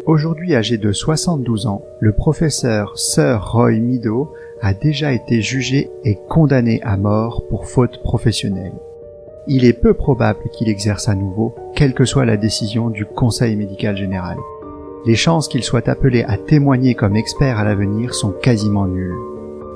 Aujourd'hui âgé de 72 ans, le professeur Sir Roy Meadows a déjà été jugé et condamné à mort pour faute professionnelle. Il est peu probable qu'il exerce à nouveau, quelle que soit la décision du Conseil médical général. Les chances qu'il soit appelé à témoigner comme expert à l'avenir sont quasiment nulles.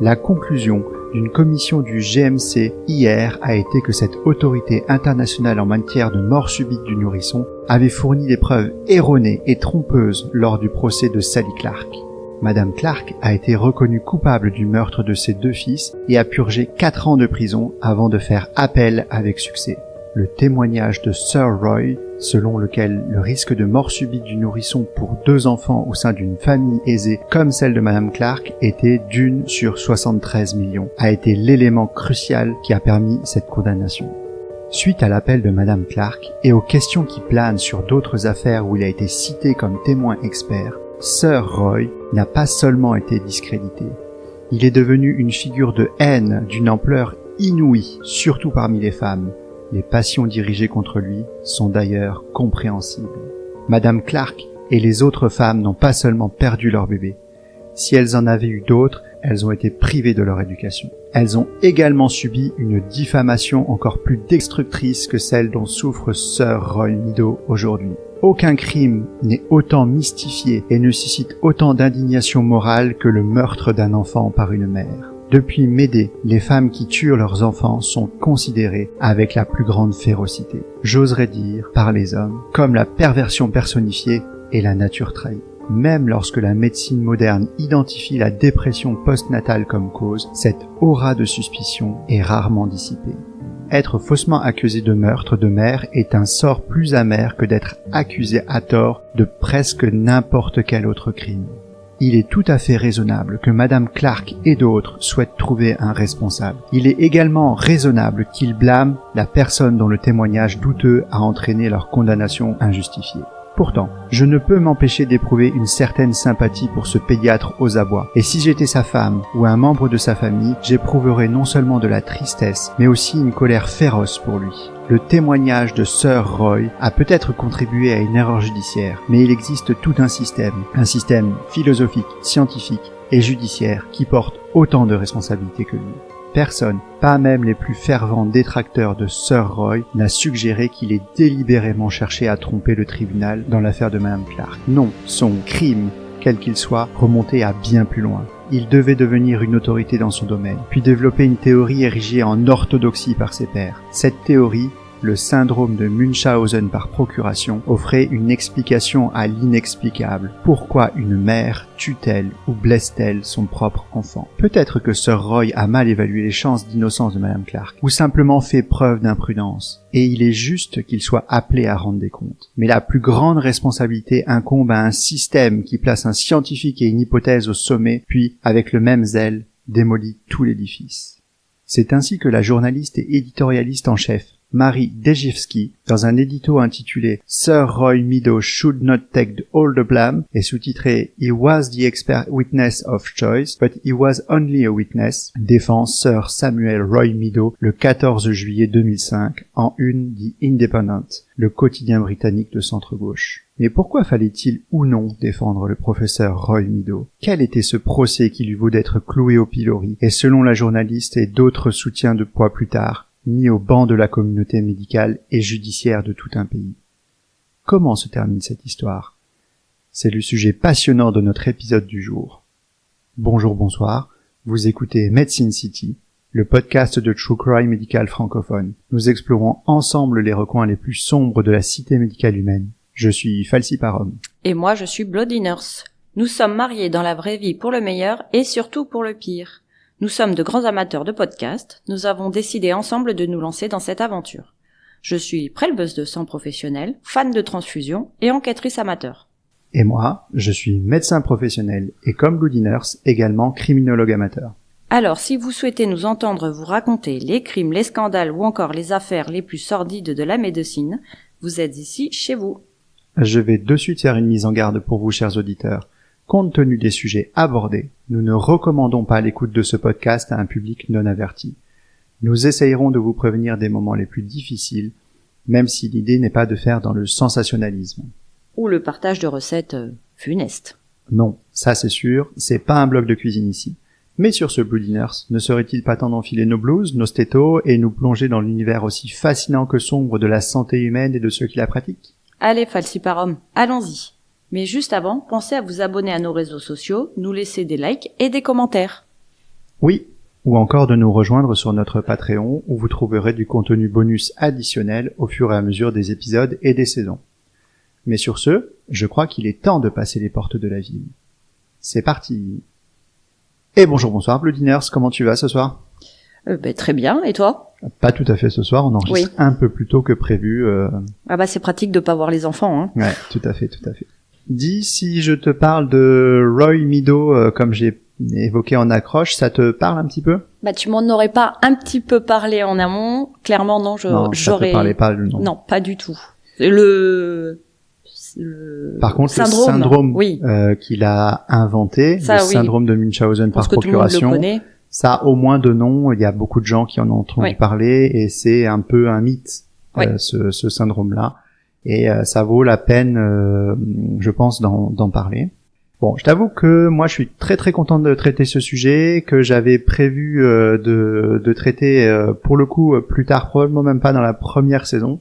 La conclusion d'une commission du GMC hier a été que cette autorité internationale en matière de mort subite du nourrisson avait fourni des preuves erronées et trompeuses lors du procès de Sally Clark. Madame Clark a été reconnue coupable du meurtre de ses 2 fils et a purgé 4 ans de prison avant de faire appel avec succès. Le témoignage de Sir Roy, selon lequel le risque de mort subite du nourrisson pour 2 enfants au sein d'une famille aisée comme celle de Madame Clark était d'1 sur 73 millions, a été l'élément crucial qui a permis cette condamnation. Suite à l'appel de Madame Clark et aux questions qui planent sur d'autres affaires où il a été cité comme témoin expert, Sir Roy n'a pas seulement été discrédité. Il est devenu une figure de haine d'une ampleur inouïe, surtout parmi les femmes. Les passions dirigées contre lui sont d'ailleurs compréhensibles. Madame Clark et les autres femmes n'ont pas seulement perdu leur bébé. Si elles en avaient eu d'autres, elles ont été privées de leur éducation. Elles ont également subi une diffamation encore plus destructrice que celle dont souffre Sir Roy Meadows aujourd'hui. Aucun crime n'est autant mystifié et ne suscite autant d'indignation morale que le meurtre d'un enfant par une mère. Depuis Médée, les femmes qui tuent leurs enfants sont considérées avec la plus grande férocité. J'oserais dire, par les hommes, comme la perversion personnifiée et la nature trahie. Même lorsque la médecine moderne identifie la dépression postnatale comme cause, cette aura de suspicion est rarement dissipée. Être faussement accusé de meurtre de mère est un sort plus amer que d'être accusé à tort de presque n'importe quel autre crime. Il est tout à fait raisonnable que Madame Clark et d'autres souhaitent trouver un responsable. Il est également raisonnable qu'ils blâment la personne dont le témoignage douteux a entraîné leur condamnation injustifiée. Pourtant, je ne peux m'empêcher d'éprouver une certaine sympathie pour ce pédiatre aux abois. Et si j'étais sa femme ou un membre de sa famille, j'éprouverais non seulement de la tristesse, mais aussi une colère féroce pour lui. Le témoignage de Sir Roy a peut-être contribué à une erreur judiciaire, mais il existe tout un système philosophique, scientifique et judiciaire qui porte autant de responsabilités que lui. Personne, pas même les plus fervents détracteurs de Sir Roy, n'a suggéré qu'il ait délibérément cherché à tromper le tribunal dans l'affaire de Madame Clark. Non, son crime, quel qu'il soit, remontait à bien plus loin. Il devait devenir une autorité dans son domaine, puis développer une théorie érigée en orthodoxie par ses pairs. Cette théorie, le syndrome de Munchausen par procuration, offrait une explication à l'inexplicable. Pourquoi une mère tue-t-elle ou blesse-t-elle son propre enfant? Peut-être que Sir Roy a mal évalué les chances d'innocence de Madame Clark, ou simplement fait preuve d'imprudence, et il est juste qu'il soit appelé à rendre des comptes. Mais la plus grande responsabilité incombe à un système qui place un scientifique et une hypothèse au sommet, puis, avec le même zèle, démolit tout l'édifice. C'est ainsi que la journaliste et éditorialiste en chef, Marie Dejewski, dans un édito intitulé Sir Roy Meadows should not take all the blame et sous-titré He was the expert witness of choice, but he was only a witness, défend Sir Samuel Roy Meadows le 14 juillet 2005 en une The Independent, le quotidien britannique de centre-gauche. Mais pourquoi fallait-il ou non défendre le professeur Roy Meadows? Quel était ce procès qui lui vaut d'être cloué au pilori et, selon la journaliste et d'autres soutiens de poids plus tard, mis au banc de la communauté médicale et judiciaire de tout un pays? Comment se termine cette histoire? C'est le sujet passionnant de notre épisode du jour. Bonjour, bonsoir, vous écoutez Medicine City, le podcast de True Crime médical francophone. Nous explorons ensemble les recoins les plus sombres de la cité médicale humaine. Je suis Falsiparum. Et moi, je suis Bloody Nurse. Nous sommes mariés dans la vraie vie pour le meilleur et surtout pour le pire. Nous sommes de grands amateurs de podcasts, nous avons décidé ensemble de nous lancer dans cette aventure. Je suis préleveuse de sang professionnelle, fan de transfusion et enquêtrice amateur. Et moi, je suis médecin professionnel et comme Bloody Nurse, également criminologue amateur. Alors, si vous souhaitez nous entendre vous raconter les crimes, les scandales ou encore les affaires les plus sordides de la médecine, vous êtes ici chez vous. Je vais de suite faire une mise en garde pour vous, chers auditeurs. Compte tenu des sujets abordés, nous ne recommandons pas l'écoute de ce podcast à un public non averti. Nous essayerons de vous prévenir des moments les plus difficiles, même si l'idée n'est pas de faire dans le sensationnalisme. Ou le partage de recettes Funeste. Non, ça c'est sûr, c'est pas un blog de cuisine ici. Mais sur ce Blue Dinners, ne serait-il pas temps d'enfiler nos blouses, nos stétos et nous plonger dans l'univers aussi fascinant que sombre de la santé humaine et de ceux qui la pratiquent? Allez, Falsiparum, allons-y. Mais juste avant, pensez à vous abonner à nos réseaux sociaux, nous laisser des likes et des commentaires. Oui, ou encore de nous rejoindre sur notre Patreon où vous trouverez du contenu bonus additionnel au fur et à mesure des épisodes et des saisons. Mais sur ce, je crois qu'il est temps de passer les portes de la ville. C'est parti. Et bonjour, Blue Dinners, comment tu vas ce soir? Très bien, et toi? Pas tout à fait ce soir, on enregistre un peu plus tôt que prévu. C'est pratique de pas voir les enfants, hein. Ouais, tout à fait. Dis, si je te parle de Roy Meadow, comme j'ai évoqué en accroche, ça te parle un petit peu? Tu m'en aurais pas un petit peu parlé en amont? Clairement, non, Non, ça te parlait pas, non. Non, pas du tout. Par contre, le syndrome qu'il a inventé, le syndrome de Munchausen par procuration, ça au moins de nom, il y a beaucoup de gens qui en ont entendu parler et c'est un peu un mythe, ce syndrome-là. Et ça vaut la peine, je pense, d'en parler. Bon, je t'avoue que moi je suis très très content de traiter ce sujet, que j'avais prévu de traiter pour le coup plus tard, probablement même pas dans la première saison.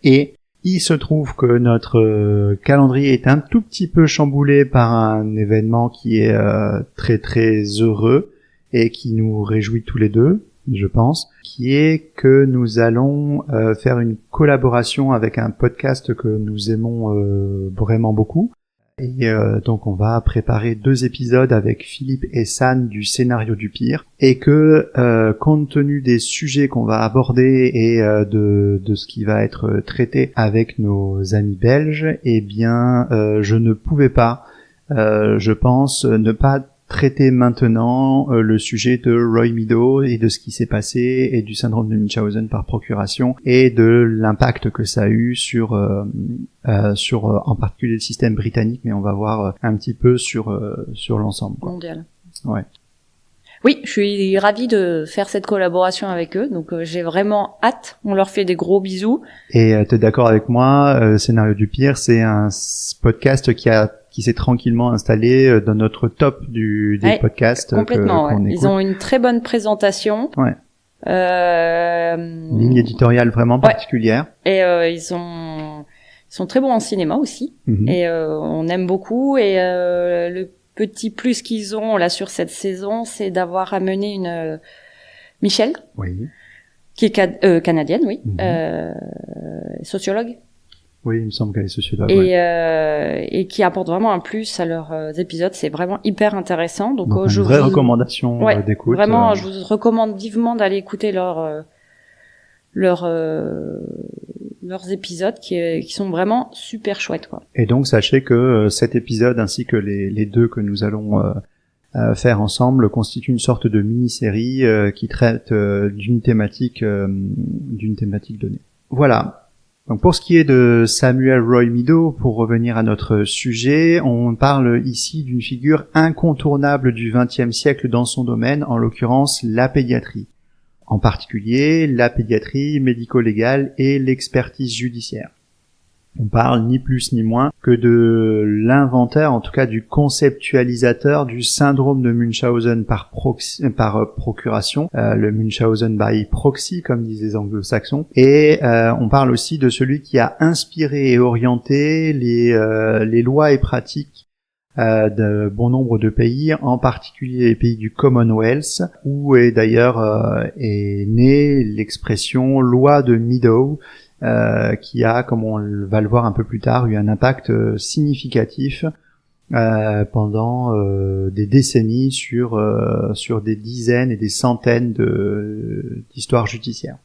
Et il se trouve que notre calendrier est un tout petit peu chamboulé par un événement qui est très très heureux et qui nous réjouit tous les deux, je pense, qui est que nous allons faire une collaboration avec un podcast que nous aimons vraiment beaucoup. Et donc on va préparer 2 épisodes avec Philippe et San du Scénario du Pire, et que compte tenu des sujets qu'on va aborder et de ce qui va être traité avec nos amis belges, je ne pouvais pas, je pense, ne pas traiter maintenant le sujet de Roy Meadow et de ce qui s'est passé et du syndrome de Munchausen par procuration et de l'impact que ça a eu sur en particulier le système britannique, mais on va voir un petit peu sur l'ensemble, quoi. Mondial. Ouais. Oui, je suis ravie de faire cette collaboration avec eux, donc j'ai vraiment hâte. On leur fait des gros bisous. Et t'es d'accord avec moi, Scénario du Pire, c'est un podcast qui s'est tranquillement installé dans notre top des podcasts. Complètement, qu'on écoute. Ils ont une très bonne présentation. Ouais. Ligne éditoriale vraiment particulière. Et ils sont très bons en cinéma aussi. Mm-hmm. Et on aime beaucoup. Et le petit plus qu'ils ont là sur cette saison, c'est d'avoir amené une Michelle, qui est canadienne, sociologue. Oui, il me semble qu'elle est sociologue. Et qui apporte vraiment un plus à leurs épisodes. C'est vraiment hyper intéressant. Donc une vraie recommandation d'écoute. Vraiment, je vous recommande vivement d'aller écouter leurs épisodes qui sont vraiment super chouettes, quoi. Et donc sachez que cet épisode ainsi que les 2 que nous allons faire ensemble constituent une sorte de mini-série qui traite d'une thématique donnée. Voilà. Donc pour ce qui est de Samuel Roy Meadow, pour revenir à notre sujet, on parle ici d'une figure incontournable du XXe siècle dans son domaine, en l'occurrence la pédiatrie. En particulier, la pédiatrie médico-légale et l'expertise judiciaire. On parle ni plus ni moins que de l'inventeur, en tout cas du conceptualisateur du syndrome de Munchausen par procuration, le Munchausen by proxy, comme disent les anglo-saxons. Et on parle aussi de celui qui a inspiré et orienté les lois et pratiques de bon nombre de pays, en particulier les pays du Commonwealth, où est d'ailleurs est née l'expression loi de Meadow, qui a, comme on va le voir un peu plus tard, eu un impact significatif pendant des décennies sur des dizaines et des centaines d'histoires judiciaires.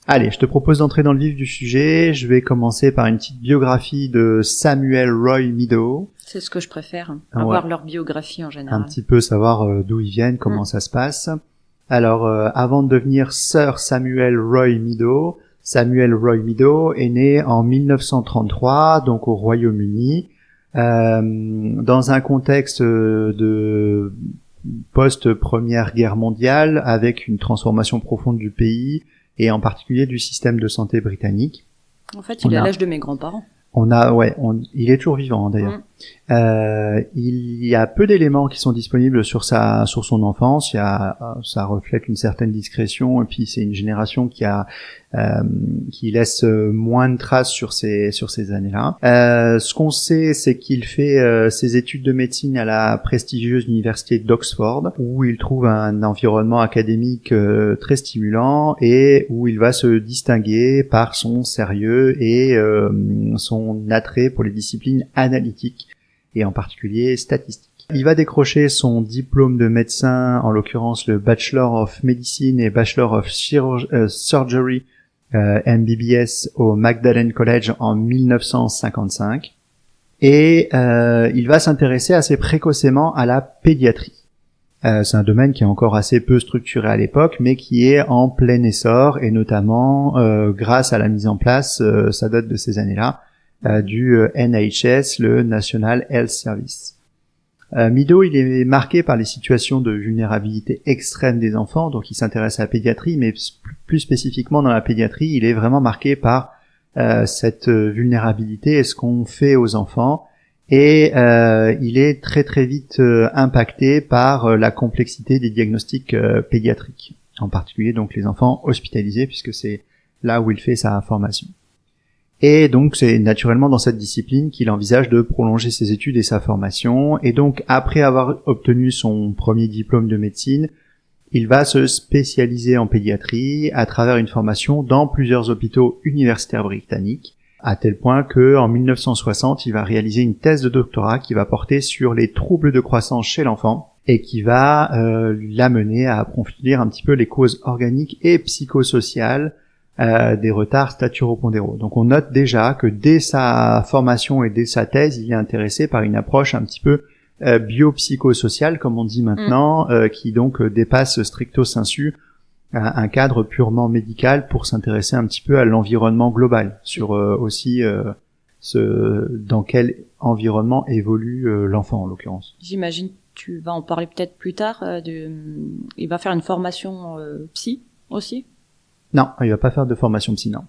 Allez, je te propose d'entrer dans le vif du sujet. Je vais commencer par une petite biographie de Samuel Roy Meadow. C'est ce que je préfère, avoir leur biographie en général. Un petit peu savoir d'où ils viennent, comment ça se passe. Alors, avant de devenir Sir Samuel Roy Meadow, Samuel Roy Meadow est né en 1933, donc au Royaume-Uni, dans un contexte de post-Première Guerre mondiale, avec une transformation profonde du pays, et en particulier du système de santé britannique. En fait, il est à l'âge de mes grands-parents. Il est toujours vivant, d'ailleurs. Il y a peu d'éléments qui sont disponibles sur son enfance. Ça reflète une certaine discrétion, et puis c'est une génération qui laisse moins de traces sur ces années-là. Ce qu'on sait, c'est qu'il fait ses études de médecine à la prestigieuse université d'Oxford, où il trouve un environnement académique très stimulant et où il va se distinguer par son sérieux et son attrait pour les disciplines analytiques, et en particulier statistiques. Il va décrocher son diplôme de médecin, en l'occurrence le Bachelor of Medicine et Bachelor of Surgery MBBS au Magdalen College en 1955. Et il va s'intéresser assez précocement à la pédiatrie. C'est un domaine qui est encore assez peu structuré à l'époque, mais qui est en plein essor, et notamment grâce à la mise en place, ça date de ces années-là, du NHS, le National Health Service. Mido, il est marqué par les situations de vulnérabilité extrême des enfants, donc il s'intéresse à la pédiatrie, mais plus spécifiquement dans la pédiatrie, il est vraiment marqué par cette vulnérabilité et ce qu'on fait aux enfants, et il est très très vite impacté par la complexité des diagnostics pédiatriques, en particulier donc les enfants hospitalisés, puisque c'est là où il fait sa formation. Et donc c'est naturellement dans cette discipline qu'il envisage de prolonger ses études et sa formation, et donc après avoir obtenu son premier diplôme de médecine, il va se spécialiser en pédiatrie à travers une formation dans plusieurs hôpitaux universitaires britanniques, à tel point que en 1960, il va réaliser une thèse de doctorat qui va porter sur les troubles de croissance chez l'enfant, et qui va l'amener à approfondir un petit peu les causes organiques et psychosociales des retards staturopondéraux. Donc on note déjà que dès sa formation et dès sa thèse, il est intéressé par une approche un petit peu biopsychosociale, comme on dit maintenant, qui donc dépasse stricto sensu un cadre purement médical pour s'intéresser un petit peu à l'environnement global, sur aussi dans quel environnement évolue l'enfant en l'occurrence. J'imagine tu vas en parler peut-être plus tard. Il va faire une formation psy aussi. Non, il va pas faire de formation psy, non.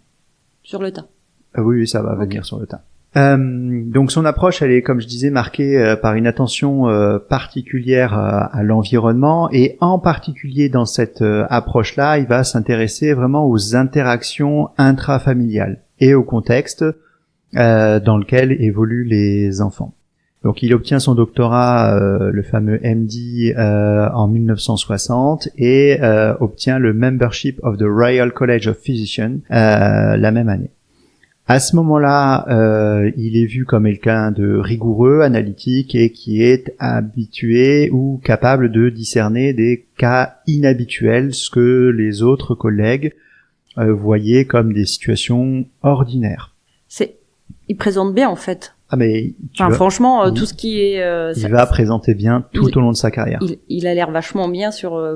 Sur le tas. Oui, ça va venir sur le tas. Donc son approche, elle est, comme je disais, marquée par une attention particulière à l'environnement, et en particulier dans cette approche-là, il va s'intéresser vraiment aux interactions intrafamiliales et au contexte dans lequel évoluent les enfants. Donc il obtient son doctorat, le fameux MD, en 1960, et obtient le Membership of the Royal College of Physicians la même année. À ce moment-là, il est vu comme quelqu'un de rigoureux, analytique, et qui est habitué ou capable de discerner des cas inhabituels, ce que les autres collègues voyaient comme des situations ordinaires. Il présente bien en fait. Ah mais franchement, tout ce qui est il va présenter bien tout au long de sa carrière. Il a l'air vachement bien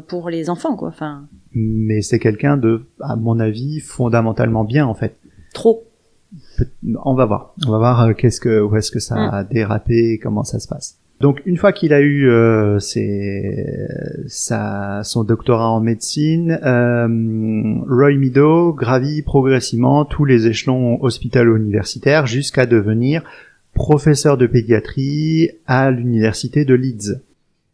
pour les enfants, quoi. Enfin. Mais c'est quelqu'un de, à mon avis, fondamentalement bien en fait. Trop. On va voir. On va voir où est-ce que ça a dérapé et comment ça se passe. Donc une fois qu'il a eu son doctorat en médecine, Roy Mido gravit progressivement tous les échelons hospitalo-universitaires jusqu'à devenir professeur de pédiatrie à l'université de Leeds.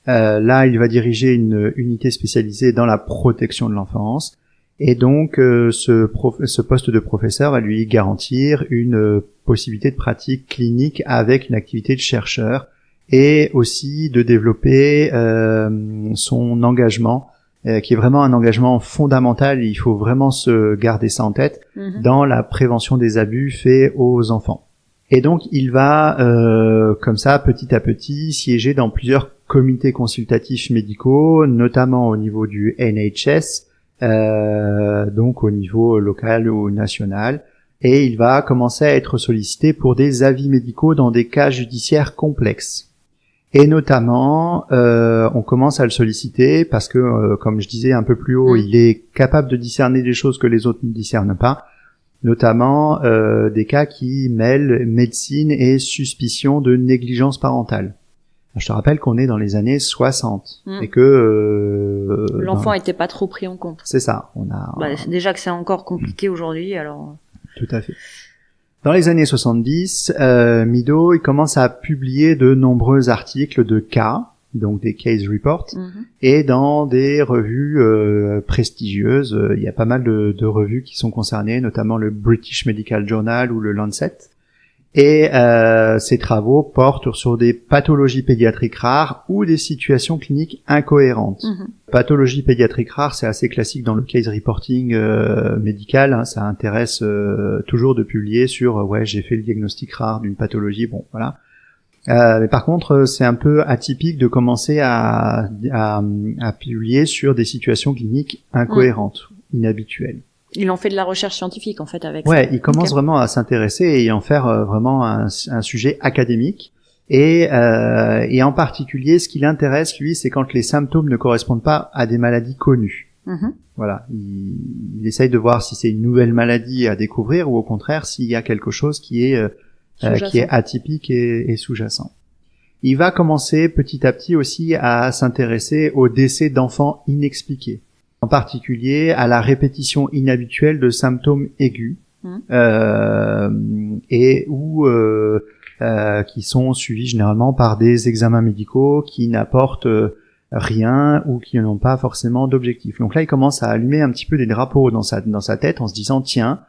Là, il va diriger une unité spécialisée dans la protection de l'enfance, et donc ce poste de professeur va lui garantir une possibilité de pratique clinique avec une activité de chercheur, et aussi de développer son engagement, qui est vraiment un engagement fondamental. Il faut vraiment se garder ça en tête dans la prévention des abus faits aux enfants. Et donc il va comme ça petit à petit siéger dans plusieurs comités consultatifs médicaux, notamment au niveau du NHS, donc au niveau local ou national, et il va commencer à être sollicité pour des avis médicaux dans des cas judiciaires complexes. Et notamment, on commence à le solliciter parce que, comme je disais un peu plus haut, il est capable de discerner des choses que les autres ne discernent pas, notamment des cas qui mêlent médecine et suspicion de négligence parentale. Je te rappelle qu'on est dans les années 60 et que l'enfant était pas trop pris en compte. C'est ça. Déjà que c'est encore compliqué aujourd'hui, alors. Tout à fait. Dans les années 70, Mido il commence à publier de nombreux articles de cas, donc des case reports, et dans des revues prestigieuses. Il y a pas mal de revues qui sont concernées, notamment le British Medical Journal ou le Lancet. Et ces travaux portent sur des pathologies pédiatriques rares ou des situations cliniques incohérentes. Pathologies pédiatriques rares, c'est assez classique dans le case reporting médical. Hein, ça intéresse toujours de publier sur ouais, j'ai fait le diagnostic rare d'une pathologie. Bon, voilà. Mais par contre, c'est un peu atypique de commencer à publier sur des situations cliniques incohérentes, inhabituelles. Il en fait de la recherche scientifique en fait avec ça. Ouais, ça. Il commence vraiment à s'intéresser et en faire vraiment un sujet académique. Et en particulier, ce qui l'intéresse, lui, c'est quand les symptômes ne correspondent pas à des maladies connues. Voilà, il essaye de voir si c'est une nouvelle maladie à découvrir ou au contraire s'il y a quelque chose qui est atypique et sous-jacent. Il va commencer petit à petit aussi à s'intéresser aux décès d'enfants inexpliqués. En particulier à la répétition inhabituelle de symptômes aigus et qui sont suivis généralement par des examens médicaux qui n'apportent rien ou qui n'ont pas forcément d'objectif. Donc là, il commence à allumer un petit peu des drapeaux dans sa tête en se disant tiens,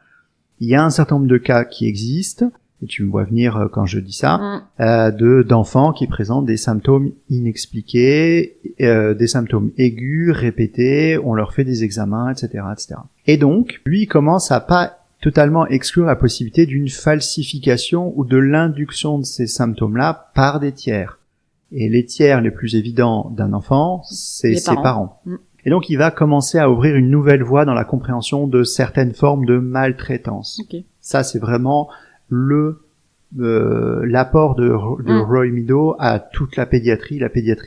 il y a un certain nombre de cas qui existent. Et tu me vois venir quand je dis ça, d'enfants qui présentent des symptômes inexpliqués, des symptômes aigus, répétés, on leur fait des examens, etc., etc. Et donc, lui, il commence à pas totalement exclure la possibilité d'une falsification ou de l'induction de ces symptômes-là par des tiers. Et les tiers les plus évidents d'un enfant, c'est ses parents. Et donc, il va commencer à ouvrir une nouvelle voie dans la compréhension de certaines formes de maltraitance. Ça, c'est vraiment l'apport de Roy Mido à toute la pédiatrie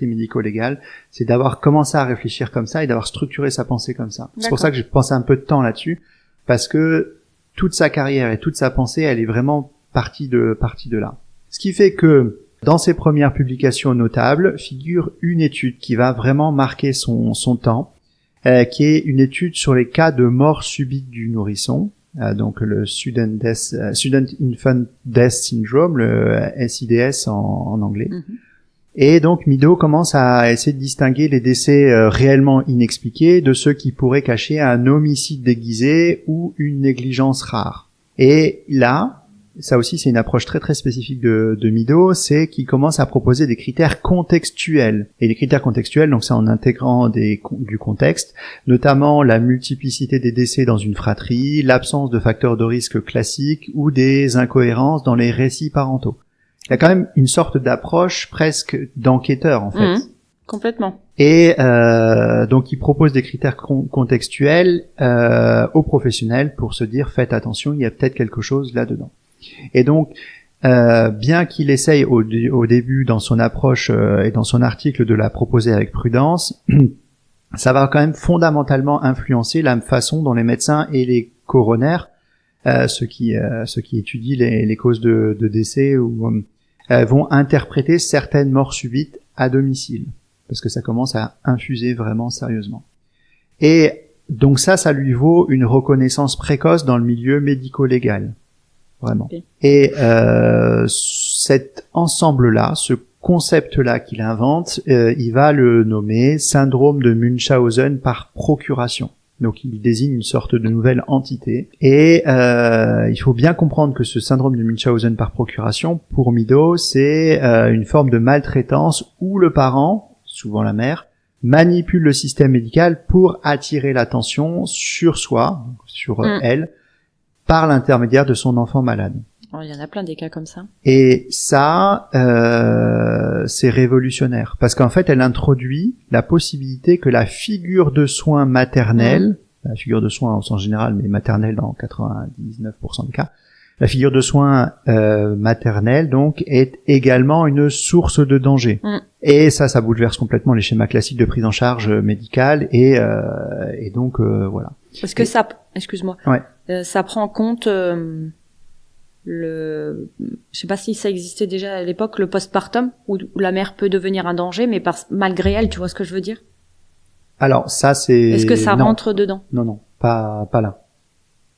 médico-légale, c'est d'avoir commencé à réfléchir comme ça et d'avoir structuré sa pensée comme ça. C'est pour ça que j'ai pensé un peu de temps là-dessus, parce que toute sa carrière et toute sa pensée, elle est vraiment partie de là. Ce qui fait que dans ses premières publications notables figure une étude qui va vraiment marquer son temps, qui est une étude sur les cas de mort subite du nourrisson. Donc le Sudden Infant Death Syndrome, le SIDS en anglais. Et donc Mido commence à essayer de distinguer les décès réellement inexpliqués de ceux qui pourraient cacher un homicide déguisé ou une négligence rare. Et là, ça aussi c'est une approche très très spécifique de Mido, c'est qu'il commence à proposer des critères contextuels. Et les critères contextuels, donc c'est en intégrant du contexte, notamment la multiplicité des décès dans une fratrie, l'absence de facteurs de risque classiques ou des incohérences dans les récits parentaux. Il y a quand même une sorte d'approche presque d'enquêteur en fait. Complètement. Et donc il propose des critères contextuels aux professionnels pour se dire faites attention, il y a peut-être quelque chose là-dedans. Et donc, bien qu'il essaye au début dans son approche et dans son article de la proposer avec prudence, ça va quand même fondamentalement influencer la façon dont les médecins et les coronaires, ceux qui étudient les causes de décès, vont interpréter certaines morts subites à domicile, parce que ça commence à infuser vraiment sérieusement. Et donc ça lui vaut une reconnaissance précoce dans le milieu médico-légal. Vraiment. Et cet ensemble-là, ce concept-là qu'il invente, il va le nommer syndrome de Munchausen par procuration. Donc il désigne une sorte de nouvelle entité. Et il faut bien comprendre que ce syndrome de Munchausen par procuration, pour Mido, c'est une forme de maltraitance où le parent, souvent la mère, manipule le système médical pour attirer l'attention sur soi, sur elle, par l'intermédiaire de son enfant malade. Il y en a plein des cas comme ça. Et ça, c'est révolutionnaire. Parce qu'en fait, elle introduit la possibilité que la figure de soins maternelle, la figure de soins en sens général, mais maternelle dans 99% de cas, la figure de soins maternelle, donc, est également une source de danger. Et ça bouleverse complètement les schémas classiques de prise en charge médicale, et donc, voilà. Parce que excuse-moi. Ouais. Ça prend en compte je sais pas si ça existait déjà à l'époque, le postpartum, où la mère peut devenir un danger, mais malgré elle, tu vois ce que je veux dire? Alors ça c'est. Est-ce que ça rentre dedans? Non, pas là.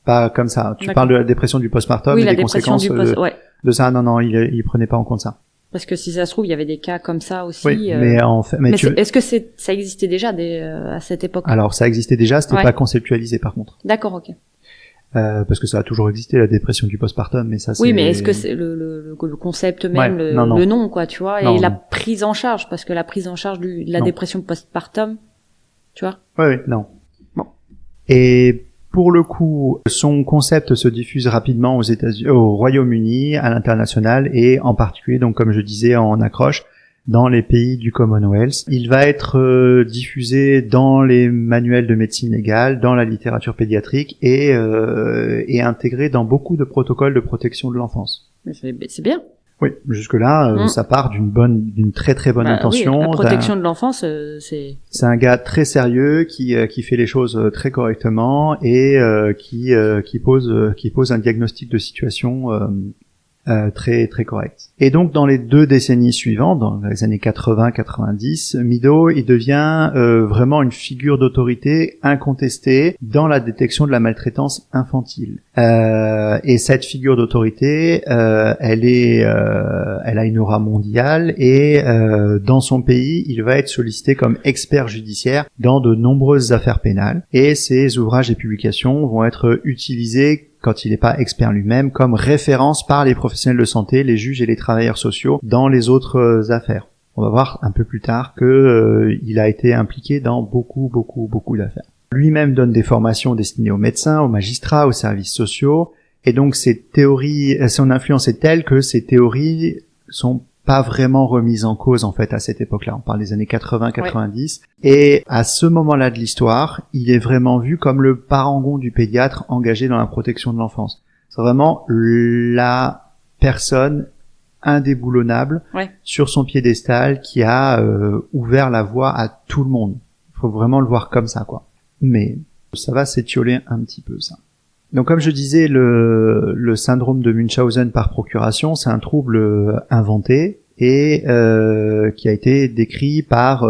Pas comme ça. Tu D'accord. parles de la dépression du postpartum Oui, et la des dépression conséquences ouais. de ça. Non, il prenait pas en compte ça. Parce que si ça se trouve, il y avait des cas comme ça aussi. Oui, mais en fait, mais est-ce que ça existait déjà à cette époque? Alors, ça existait déjà, c'était pas conceptualisé par contre. D'accord, ok. Parce que ça a toujours existé, la dépression du postpartum, mais ça c'est... Oui, mais est-ce que c'est le concept même, non. le nom, quoi, tu vois, non, et la prise en charge, parce que la prise en charge de la dépression postpartum, tu vois? Oui, non. Bon. Et pour le coup, son concept se diffuse rapidement aux États-Unis, au Royaume-Uni, à l'international, et en particulier, donc comme je disais en accroche, dans les pays du Commonwealth. Il va être diffusé dans les manuels de médecine légale, dans la littérature pédiatrique et intégré dans beaucoup de protocoles de protection de l'enfance. Mais c'est bien. Oui, jusque-là, ça part d'une très très bonne intention. Oui, la protection de l'enfance, c'est un gars très sérieux qui fait les choses très correctement et qui pose un diagnostic de situation très très correct. Et donc dans les 2 décennies suivantes, dans les années 80-90, Meadows il devient vraiment une figure d'autorité incontestée dans la détection de la maltraitance infantile. Et cette figure d'autorité, elle a une aura mondiale et dans son pays, il va être sollicité comme expert judiciaire dans de nombreuses affaires pénales. Et ses ouvrages et publications vont être utilisés quand il n'est pas expert lui-même, comme référence par les professionnels de santé, les juges et les travailleurs sociaux dans les autres affaires. On va voir un peu plus tard que il a été impliqué dans beaucoup d'affaires. Lui-même donne des formations destinées aux médecins, aux magistrats, aux services sociaux, et donc son influence est telle que ces théories sont pas vraiment remise en cause en fait à cette époque-là. On parle des années 80-90. Ouais. Et à ce moment-là de l'histoire, il est vraiment vu comme le parangon du pédiatre engagé dans la protection de l'enfance. C'est vraiment la personne indéboulonnable sur son piédestal qui a ouvert la voie à tout le monde. Il faut vraiment le voir comme ça, quoi. Mais ça va s'étioler un petit peu, ça. Donc comme je disais, le syndrome de Munchausen par procuration, c'est un trouble inventé et qui a été décrit par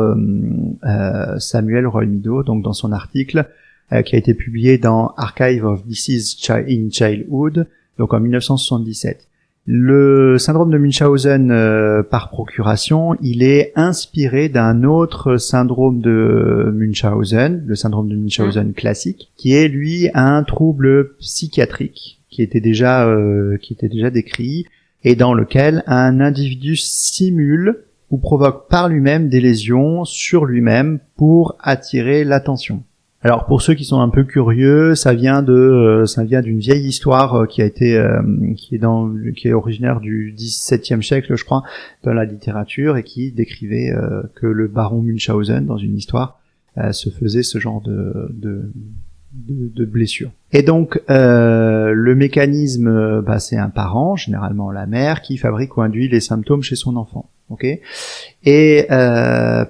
Samuel Roy Meadows, donc dans son article qui a été publié dans Archive of Disease in Childhood, donc en 1977. Le syndrome de Munchausen par procuration, il est inspiré d'un autre syndrome de Munchausen, le syndrome de Munchausen classique, qui est lui un trouble psychiatrique qui était déjà décrit et dans lequel un individu simule ou provoque par lui-même des lésions sur lui-même pour attirer l'attention. Alors pour ceux qui sont un peu curieux, ça vient d'une vieille histoire qui est originaire du XVIIe siècle, je crois, dans la littérature et qui décrivait que le baron Munchausen, dans une histoire, se faisait ce genre de blessure. Et donc le mécanisme, c'est un parent, généralement la mère, qui fabrique ou induit les symptômes chez son enfant. Okay. Et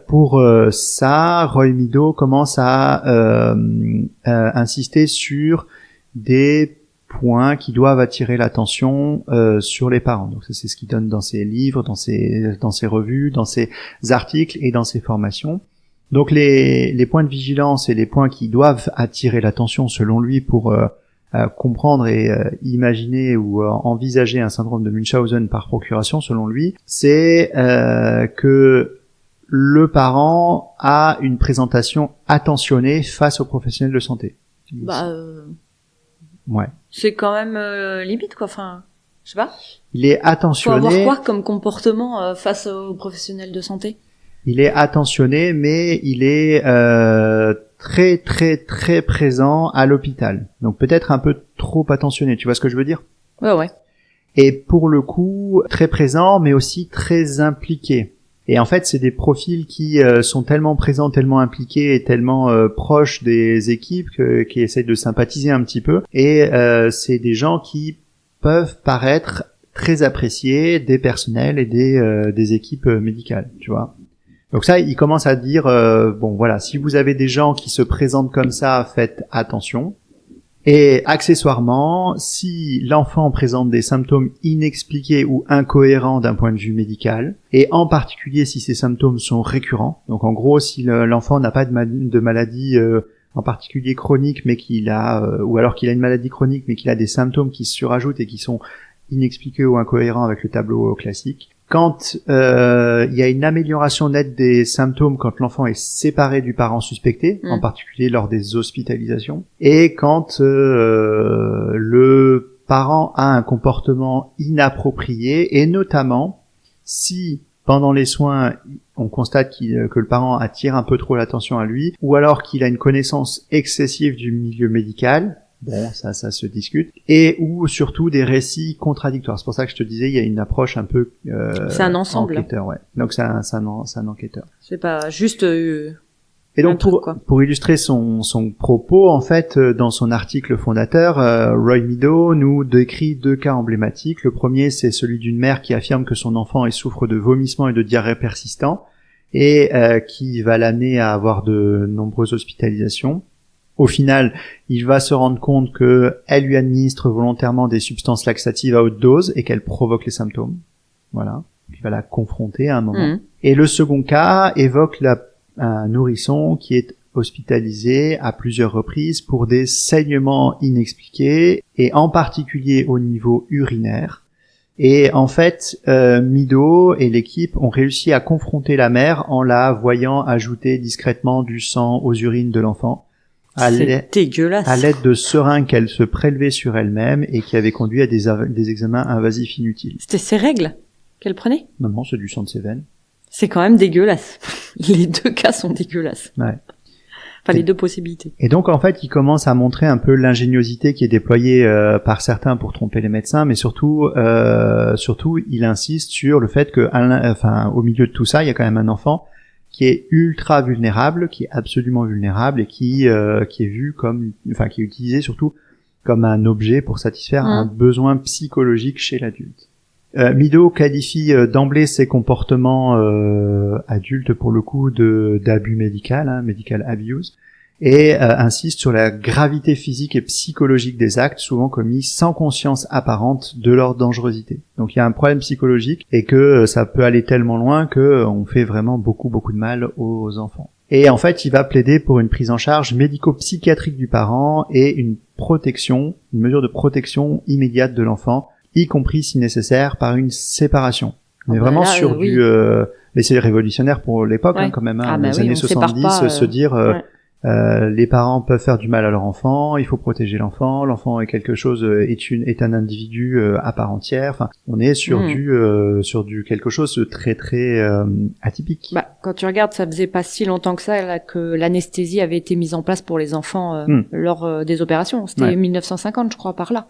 pour ça, Roy Meadows commence à insister sur des points qui doivent attirer l'attention sur les parents. Donc ça, c'est ce qu'il donne dans ses livres, dans ses revues, dans ses articles et dans ses formations. Donc les points de vigilance et les points qui doivent attirer l'attention selon lui pour comprendre et imaginer ou envisager un syndrome de Munchausen par procuration, selon lui, c'est que le parent a une présentation attentionnée face aux professionnels de santé. Ouais. C'est quand même limite, quoi. Enfin, je sais pas. Il est attentionné. Faut avoir quoi comme comportement face aux professionnels de santé? Il est attentionné, mais il est très très très présent à l'hôpital. Donc peut-être un peu trop attentionné, tu vois ce que je veux dire? Ouais. Et pour le coup, très présent, mais aussi très impliqué. Et en fait, c'est des profils qui sont tellement présents, tellement impliqués et tellement proches des équipes qui essayent de sympathiser un petit peu. Et c'est des gens qui peuvent paraître très appréciés des personnels et des équipes médicales, tu vois. Donc ça, il commence à dire, si vous avez des gens qui se présentent comme ça, faites attention. Et accessoirement, si l'enfant présente des symptômes inexpliqués ou incohérents d'un point de vue médical, et en particulier si ces symptômes sont récurrents, donc en gros, si l'enfant n'a pas de maladie en particulier chronique, mais qu'il a, ou alors qu'il a une maladie chronique, mais qu'il a des symptômes qui se surajoutent et qui sont inexpliqués ou incohérents avec le tableau classique. Quand il y a une amélioration nette des symptômes quand l'enfant est séparé du parent suspecté, en particulier lors des hospitalisations, et quand le parent a un comportement inapproprié, et notamment si pendant les soins on constate que le parent attire un peu trop l'attention à lui, ou alors qu'il a une connaissance excessive du milieu médical. Bon, ça se discute. Et ou surtout des récits contradictoires. C'est pour ça que je te disais, il y a une approche un peu c'est un ensemble. Enquêteur, ouais. Donc c'est un enquêteur. C'est pas juste et donc pour illustrer son propos, en fait, dans son article fondateur, Roy Meadow nous décrit 2 cas emblématiques. Le premier, c'est celui d'une mère qui affirme que son enfant souffre de vomissements et de diarrhée persistants et qui va l'amener à avoir de nombreuses hospitalisations. Au final, il va se rendre compte que elle lui administre volontairement des substances laxatives à haute dose et qu'elle provoque les symptômes. Voilà. Il va la confronter à un moment. Et le second cas évoque un nourrisson qui est hospitalisé à plusieurs reprises pour des saignements inexpliqués et en particulier au niveau urinaire. Et en fait, Meadow et l'équipe ont réussi à confronter la mère en la voyant ajouter discrètement du sang aux urines de l'enfant. C'est dégueulasse. À l'aide de seringues qu'elle se prélevait sur elle-même et qui avait conduit à des examens invasifs inutiles. C'était ses règles qu'elle prenait? Non, c'est du sang de ses veines. C'est quand même dégueulasse. Les 2 cas sont dégueulasses. Ouais. Enfin, les 2 possibilités. Et donc, en fait, il commence à montrer un peu l'ingéniosité qui est déployée par certains pour tromper les médecins, mais surtout, il insiste sur le fait que, au milieu de tout ça, il y a quand même un enfant qui est ultra vulnérable, qui est absolument vulnérable et qui est vu comme, qui est utilisé surtout comme un objet pour satisfaire un besoin psychologique chez l'adulte. Meadow qualifie d'emblée ses comportements adultes pour le coup d'abus médical, medical abuse, et insiste sur la gravité physique et psychologique des actes souvent commis sans conscience apparente de leur dangerosité. Donc il y a un problème psychologique et que ça peut aller tellement loin que on fait vraiment beaucoup de mal aux enfants. Et en fait, il va plaider pour une prise en charge médico-psychiatrique du parent et une mesure de protection immédiate de l'enfant, y compris si nécessaire par une séparation. On est vraiment sur du mais c'est révolutionnaire pour l'époque quand même, les années 70, se dire les parents peuvent faire du mal à leur enfant, il faut protéger l'enfant est quelque chose, est un individu à part entière. Enfin, on est sur du quelque chose de très très atypique. Quand tu regardes, ça faisait pas si longtemps que ça là, que l'anesthésie avait été mise en place pour les enfants lors des opérations. C'était 1950, je crois, par là.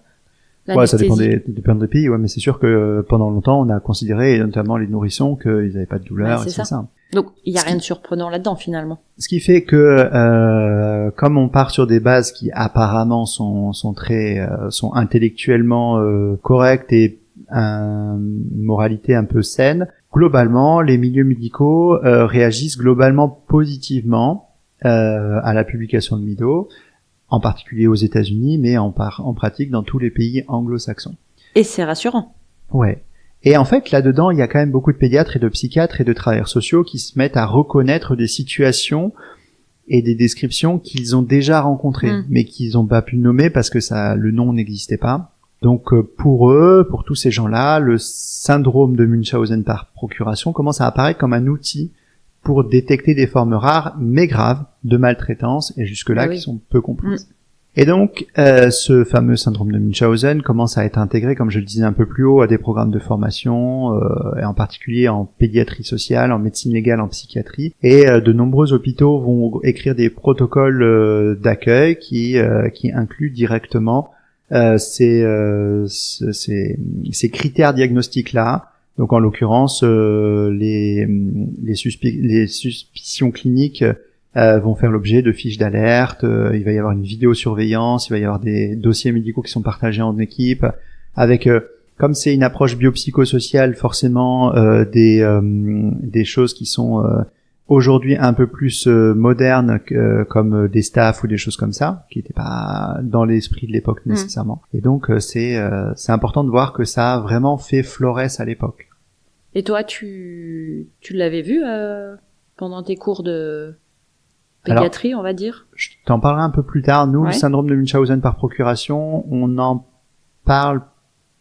Ouais, ça dépend des pays, mais c'est sûr que pendant longtemps, on a considéré, et notamment les nourrissons, qu'ils n'avaient pas de douleur, et c'est ça. Donc, il y a rien de surprenant là-dedans, finalement. Ce qui fait que, comme on part sur des bases qui apparemment sont intellectuellement correctes et une moralité un peu saine, globalement, les milieux médicaux réagissent globalement positivement à la publication de Meadow, en particulier aux États-Unis, mais en pratique dans tous les pays anglo-saxons. Et c'est rassurant. Ouais. Et en fait, là-dedans, il y a quand même beaucoup de pédiatres et de psychiatres et de travailleurs sociaux qui se mettent à reconnaître des situations et des descriptions qu'ils ont déjà rencontrées, mais qu'ils n'ont pas pu nommer parce que le nom n'existait pas. Donc, pour eux, pour tous ces gens-là, le syndrome de Munchausen par procuration commence à apparaître comme un outil pour détecter des formes rares mais graves de maltraitance et jusque-là qui sont peu comprises. Et donc, ce fameux syndrome de Munchausen commence à être intégré, comme je le disais un peu plus haut, à des programmes de formation, et en particulier en pédiatrie sociale, en médecine légale, en psychiatrie. Et de nombreux hôpitaux vont écrire des protocoles d'accueil qui incluent directement ces critères diagnostiques-là. Donc en l'occurrence, les suspicions cliniques vont faire l'objet de fiches d'alerte, il va y avoir une vidéosurveillance, il va y avoir des dossiers médicaux qui sont partagés en équipe, avec, comme c'est une approche biopsychosociale, forcément des choses qui sont aujourd'hui un peu plus modernes, comme des staffs ou des choses comme ça, qui n'étaient pas dans l'esprit de l'époque nécessairement. Et donc c'est important de voir que ça a vraiment fait florès à l'époque. Et toi, tu l'avais vu pendant tes cours de pédiatrie, on va dire. Je t'en parlerai un peu plus tard. Nous, Ouais. le syndrome de Munchausen par procuration, on n'en parle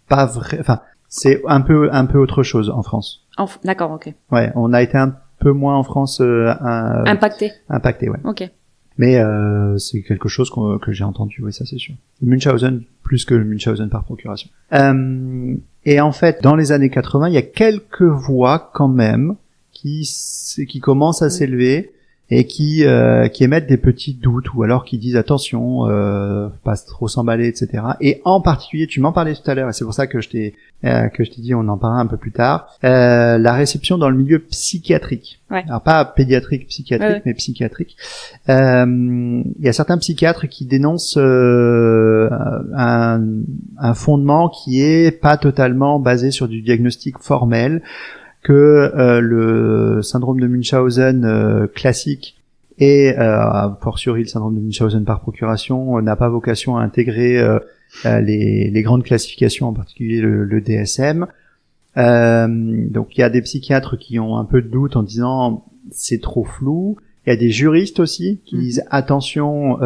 pas vrai. Enfin, c'est un peu autre chose en France. D'accord, ok. Ouais, on a été un peu moins en France Impacté. impacté, ouais. Ok. Mais c'est quelque chose que j'ai entendu, oui, ça c'est sûr. Munchausen plus que le Munchausen par procuration. Et en fait, dans les années 80, il y a quelques voix quand même qui commencent à s'élever et qui émettent des petits doutes ou alors qui disent attention, pas trop s'emballer, etc. Et en particulier, tu m'en parlais tout à l'heure et c'est pour ça que je t'ai dit on en parlera un peu plus tard. La réception dans le milieu psychiatrique. Ouais. Alors pas pédiatrique, psychiatrique, Ouais. mais psychiatrique. Il y a certains psychiatres qui dénoncent un fondement qui est pas totalement basé sur du diagnostic formel, que le syndrome de Munchausen classique et a fortiori le syndrome de Munchausen par procuration n'a pas vocation à intégrer les grandes classifications, en particulier le DSM. Donc il y a des psychiatres qui ont un peu de doute en disant c'est trop flou. Il y a des juristes aussi qui disent attention,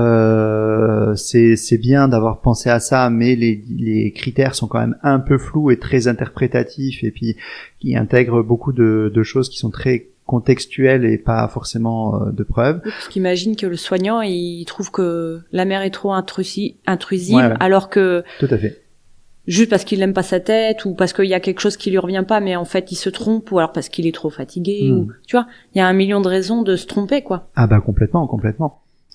c'est bien d'avoir pensé à ça, mais les critères sont quand même un peu flous et très interprétatifs, et puis qui intègrent beaucoup de choses qui sont très contextuelles et pas forcément de preuves. Parce qu'imagine que le soignant, il trouve que la mère est trop intrusive, Ouais. alors que Tout à fait. juste parce qu'il aime pas sa tête ou parce qu'il y a quelque chose qui lui revient pas, mais en fait il se trompe, ou alors parce qu'il est trop fatigué, ou tu vois, il y a un million de raisons de se tromper, quoi. Ah bah complètement.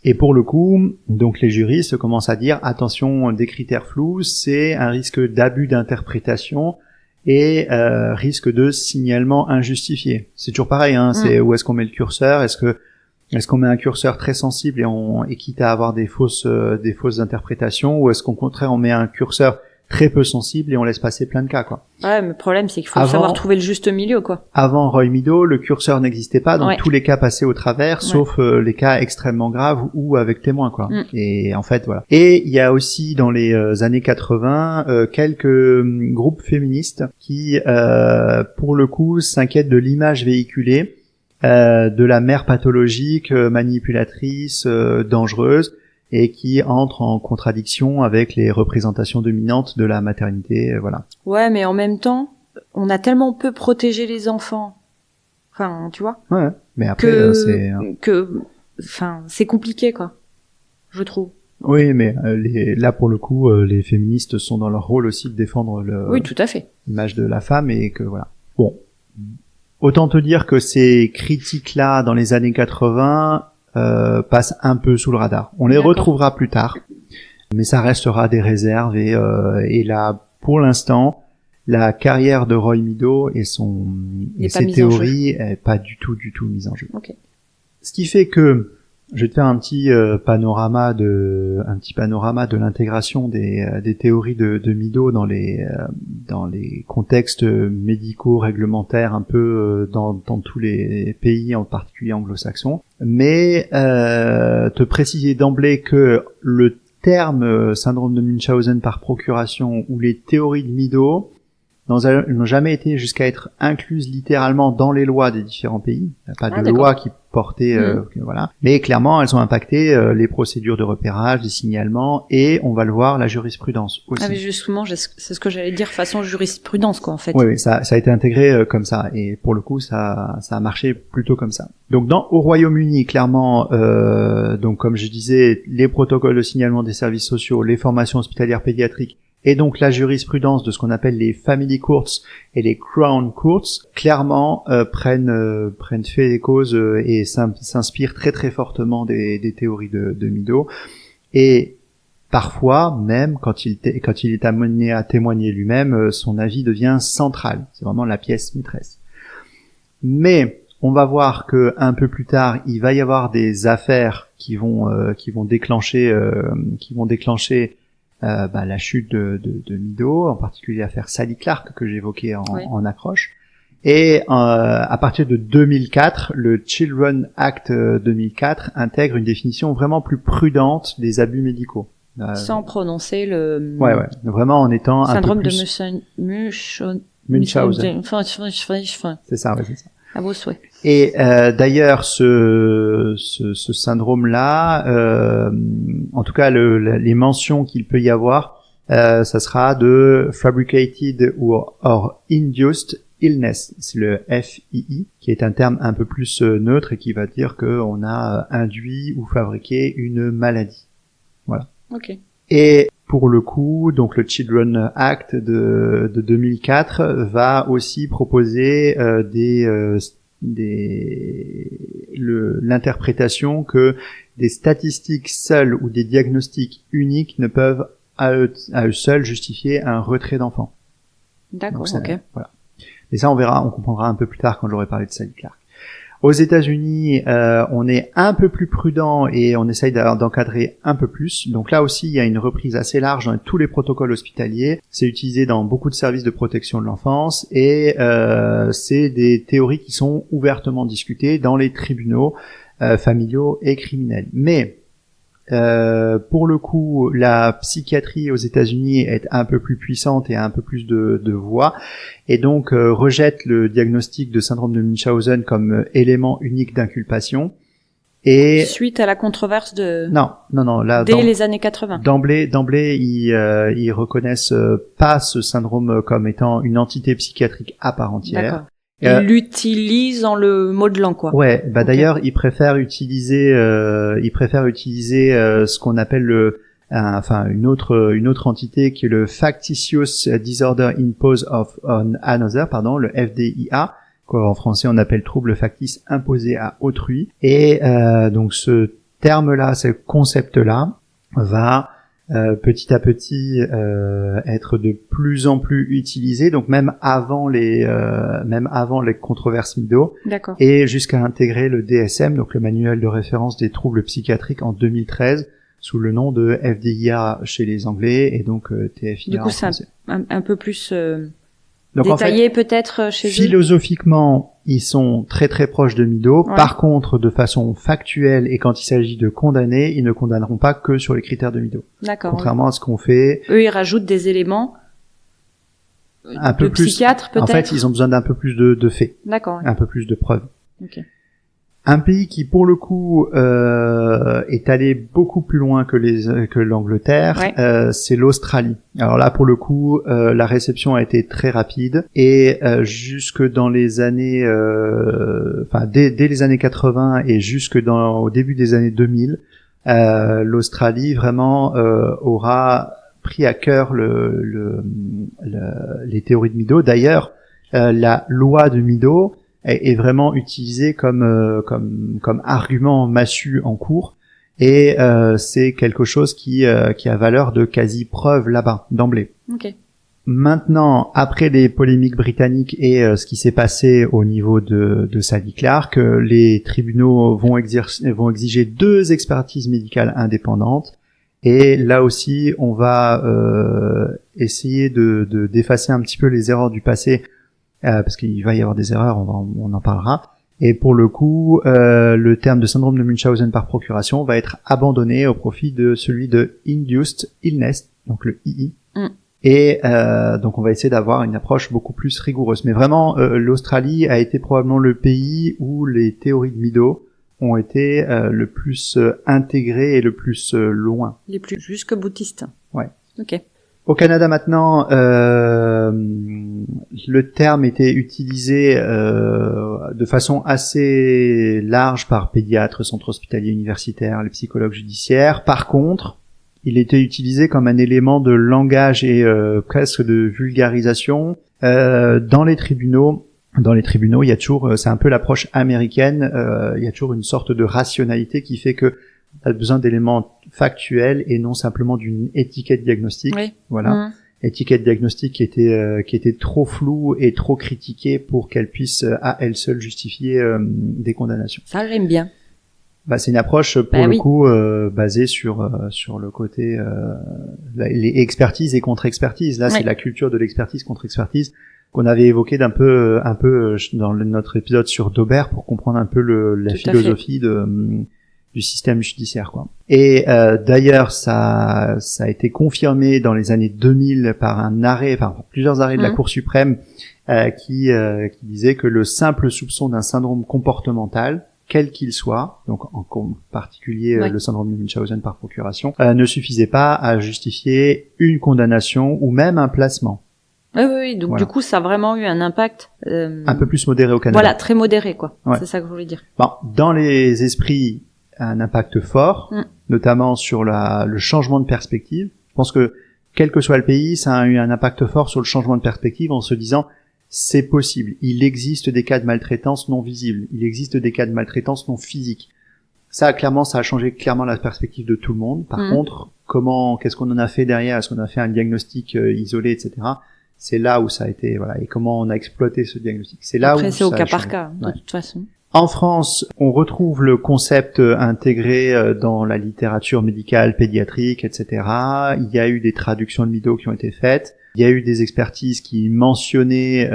Et pour le coup, donc les juristes commencent à dire attention, des critères flous, c'est un risque d'abus d'interprétation et risque de signalement injustifié. C'est toujours pareil, hein, c'est où est-ce qu'on met le curseur, est-ce qu'on met un curseur très sensible et quitte à avoir des fausses interprétations, ou est-ce qu'au contraire on met un curseur très peu sensible et on laisse passer plein de cas, quoi. Ouais, mais le problème c'est qu'il faut savoir trouver le juste milieu, quoi. Avant Roy Meadow, le curseur n'existait pas, donc tous les cas passaient au travers, sauf les cas extrêmement graves ou avec témoin, quoi. Et en fait, voilà. Et il y a aussi dans les années 80 quelques groupes féministes qui, pour le coup, s'inquiètent de l'image véhiculée, de la mère pathologique, manipulatrice, dangereuse, et qui entre en contradiction avec les représentations dominantes de la maternité, voilà. Ouais, mais en même temps, on a tellement peu protégé les enfants. Enfin, tu vois. Ouais. Mais après, c'est compliqué, quoi. Je trouve. Oui, mais là pour le coup, les féministes sont dans leur rôle aussi de défendre oui, tout à fait. l'image de la femme et que voilà. Bon, autant te dire que ces critiques-là dans les années 80 passent un peu sous le radar. On les retrouvera plus tard, mais ça restera des réserves et là, pour l'instant, la carrière de Roy Meadow et ses théories est pas du tout mise en jeu. Okay. Ce qui fait que je vais te faire un petit panorama de l'intégration des théories de Meadow dans les contextes médicaux réglementaires un peu dans tous les pays, en particulier anglo-saxons. Mais te préciser d'emblée que le terme syndrome de Munchausen par procuration ou les théories de Meadow n'ont jamais été jusqu'à être incluses littéralement dans les lois des différents pays. Il n'y a pas de loi qui portait, voilà. Mais clairement, elles ont impacté les procédures de repérage, les signalements, et on va le voir, la jurisprudence aussi. Ah mais justement, c'est ce que j'allais dire façon jurisprudence, quoi, en fait. Oui, ça a été intégré comme ça, et pour le coup, ça a marché plutôt comme ça. Donc au Royaume-Uni, clairement, donc comme je disais, les protocoles de signalement des services sociaux, les formations hospitalières pédiatriques, et donc la jurisprudence de ce qu'on appelle les family courts et les crown courts, clairement prennent fait et cause et s'inspirent très très fortement des théories de Meadow. Et parfois, même quand il est amené à témoigner lui-même, son avis devient central. C'est vraiment la pièce maîtresse. Mais on va voir que un peu plus tard, il va y avoir des affaires qui vont déclencher la chute de Meadow, en particulier l'affaire Sally Clark que j'évoquais en accroche. Et à partir de 2004, le Children Act 2004 intègre une définition vraiment plus prudente des abus médicaux. Sans prononcer le... Ouais, vraiment en étant syndrome un peu plus... de Munchausen. C'est ça, ouais, c'est ça. À vos souhaits. Et d'ailleurs, ce syndrome-là, en tout cas les mentions qu'il peut y avoir, ça sera de fabricated or induced illness, c'est le FII, qui est un terme un peu plus neutre et qui va dire qu'on a induit ou fabriqué une maladie. Voilà. Ok. Et pour le coup, donc le Children Act de 2004 va aussi proposer l'interprétation que des statistiques seules ou des diagnostics uniques ne peuvent à eux seuls justifier un retrait d'enfants. D'accord, donc, ok. Voilà. Et ça, on comprendra un peu plus tard quand j'aurai parlé de Sally Clark. Aux États-Unis, on est un peu plus prudent et on essaye d'encadrer un peu plus. Donc là aussi, il y a une reprise assez large dans tous les protocoles hospitaliers. C'est utilisé dans beaucoup de services de protection de l'enfance et c'est des théories qui sont ouvertement discutées dans les tribunaux familiaux et criminels. Mais pour le coup, la psychiatrie aux États-Unis est un peu plus puissante et a un peu plus de voix, et donc rejette le diagnostic de syndrome de Munchausen comme élément unique d'inculpation. Et suite à la controverse de non, là dès les années 80. D'emblée, ils reconnaissent pas ce syndrome comme étant une entité psychiatrique à part entière. D'accord. Ils l'utilisent en le modelant, quoi. Ouais, Okay. D'ailleurs, ils préfèrent utiliser ce qu'on appelle une autre entité qui est le factitious disorder imposed on another, le FDIA, quoi en français on appelle trouble factice imposé à autrui. Et donc ce terme-là, ce concept-là va petit à petit être de plus en plus utilisé, donc même avant les controverses Mido. D'accord. Et jusqu'à intégrer le DSM, donc le manuel de référence des troubles psychiatriques en 2013 sous le nom de FDIA chez les Anglais et donc TFIA. Du coup, en français. C'est un peu plus donc détaillé en fait, peut-être chez eux. Philosophiquement, ils sont très très proches de Mido. Ouais. Par contre, de façon factuelle et quand il s'agit de condamner, ils ne condamneront pas que sur les critères de Mido. D'accord. Contrairement à ce qu'on fait. Eux, ils rajoutent des éléments un peu plus psychiatre peut-être. En fait, ils ont besoin d'un peu plus de faits. D'accord. Un peu plus de preuves. Ok. Un pays qui, pour le coup, est allé beaucoup plus loin que l'Angleterre, ouais. C'est l'Australie. Alors là, pour le coup, la réception a été très rapide et jusque dans les années, dès les années 80 et jusque au début des années 2000, l'Australie vraiment aura pris à cœur les théories de Mido. D'ailleurs, la loi de Mido est vraiment utilisé comme argument massu en cours et c'est quelque chose qui a valeur de quasi preuve là-bas d'emblée. Okay. Maintenant, après les polémiques britanniques et ce qui s'est passé au niveau de Sally Clark, les tribunaux vont exiger 2 expertises médicales indépendantes et là aussi on va essayer d'effacer un petit peu les erreurs du passé. Parce qu'il va y avoir des erreurs, on en parlera. Et pour le coup, le terme de syndrome de Munchausen par procuration va être abandonné au profit de celui de induced illness, donc le II. Mm. Et donc on va essayer d'avoir une approche beaucoup plus rigoureuse. Mais vraiment, l'Australie a été probablement le pays où les théories de Mido ont été le plus intégrées et le plus loin. Les plus jusque-boutistes. Ouais. Ok. Au Canada maintenant, le terme était utilisé de façon assez large par pédiatres, centres hospitaliers universitaires, les psychologues judiciaires. Par contre, il était utilisé comme un élément de langage et presque de vulgarisation dans les tribunaux. Dans les tribunaux, il y a toujours, c'est un peu l'approche américaine, il y a toujours une sorte de rationalité qui fait que a besoin d'éléments factuels et non simplement d'une étiquette diagnostique. Oui. Voilà. Mmh. Étiquette diagnostique qui était trop floue et trop critiquée pour qu'elle puisse à elle seule justifier des condamnations. Ça, j'aime bien. C'est une approche pour le coup basée sur le côté les expertises et contre-expertises. Là, c'est la culture de l'expertise contre-expertise qu'on avait évoqué un peu dans notre épisode sur Daubert pour comprendre un peu la philosophie du système judiciaire, quoi. Et d'ailleurs, ça a été confirmé dans les années 2000 par plusieurs arrêts de la Cour suprême qui disait que le simple soupçon d'un syndrome comportemental, quel qu'il soit, donc en particulier le syndrome de Munchausen par procuration, ne suffisait pas à justifier une condamnation ou même un placement. Oui. Donc du coup, ça a vraiment eu un impact un peu plus modéré au Canada. Voilà, très modéré, quoi. Ouais. C'est ça que je voulais dire. Bon, dans les esprits, un impact fort, notamment sur le changement de perspective. Je pense que quel que soit le pays, ça a eu un impact fort sur le changement de perspective en se disant c'est possible. Il existe des cas de maltraitance non visibles. Il existe des cas de maltraitance non physique. Ça a changé clairement la perspective de tout le monde. Par contre, qu'est-ce qu'on en a fait derrière? Est-ce qu'on a fait un diagnostic isolé, etc.? C'est là où ça a été, voilà. Et comment on a exploité ce diagnostic? C'est là Après, où c'est au cas par cas, de toute façon. En France, on retrouve le concept intégré dans la littérature médicale, pédiatrique, etc. Il y a eu des traductions de Mido qui ont été faites. Il y a eu des expertises qui mentionnaient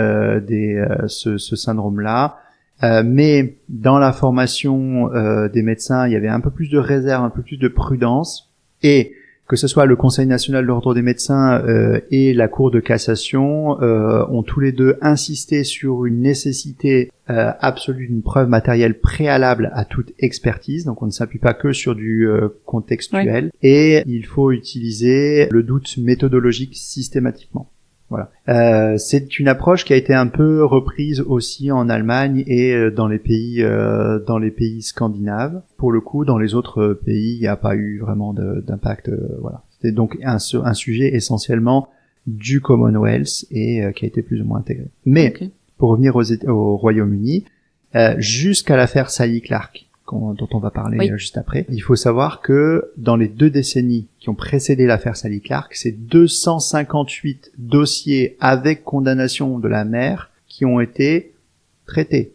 ce syndrome-là. Mais dans la formation des médecins, il y avait un peu plus de réserve, un peu plus de prudence. Et que ce soit le Conseil national de l'ordre des médecins et la Cour de cassation ont tous les deux insisté sur une nécessité absolue d'une preuve matérielle préalable à toute expertise. Donc on ne s'appuie pas que sur du contextuel. Oui. Et il faut utiliser le doute méthodologique systématiquement. Voilà. C'est une approche qui a été un peu reprise aussi en Allemagne et dans les pays scandinaves. Pour le coup, dans les autres pays, il n'y a pas eu vraiment d'impact. Voilà. C'était donc un sujet essentiellement du Commonwealth et qui a été plus ou moins intégré. Mais pour revenir au Royaume-Uni, jusqu'à l'affaire Sally Clark, dont on va parler juste après, il faut savoir que dans les 2 décennies qui ont précédé l'affaire Sally Clark, c'est 258 dossiers avec condamnation de la mère qui ont été traités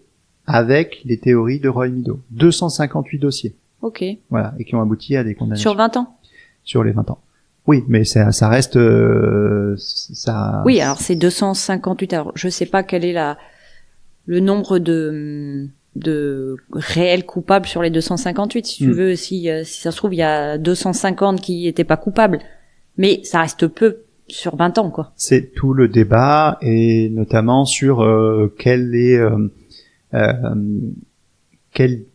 avec les théories de Roy Mido. 258 dossiers. Ok. Voilà, et qui ont abouti à des condamnations. Sur 20 ans? Sur les 20 ans. Oui, mais ça reste ça. Oui, alors c'est 258. Alors je sais pas quel est le nombre de réels coupables sur les 258. Si tu veux, si ça se trouve, il y a 250 qui étaient pas coupables. Mais ça reste peu sur 20 ans, quoi. C'est tout le débat, et notamment sur quelle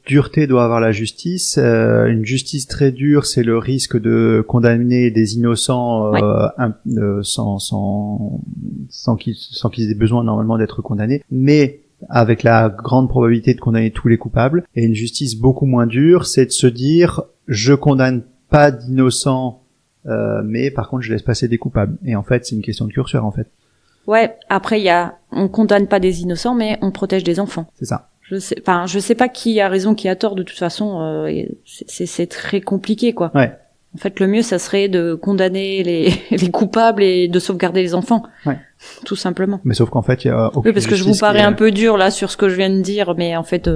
dureté doit avoir la justice. Une justice très dure, c'est le risque de condamner des innocents sans qu'ils aient besoin normalement d'être condamnés. Mais avec la grande probabilité de condamner tous les coupables. Et une justice beaucoup moins dure, c'est de se dire, je condamne pas d'innocents, mais par contre je laisse passer des coupables. Et en fait, c'est une question de curseur, en fait. Ouais, après on condamne pas des innocents, mais on protège des enfants. C'est ça. Je sais pas qui a raison, qui a tort, de toute façon, c'est très compliqué, quoi. Ouais. En fait, le mieux, ça serait de condamner les coupables et de sauvegarder les enfants. Ouais. Tout simplement. Mais sauf qu'en fait, il y a aucune Oui, parce que je vous parais un peu dur, là, sur ce que je viens de dire, mais en fait,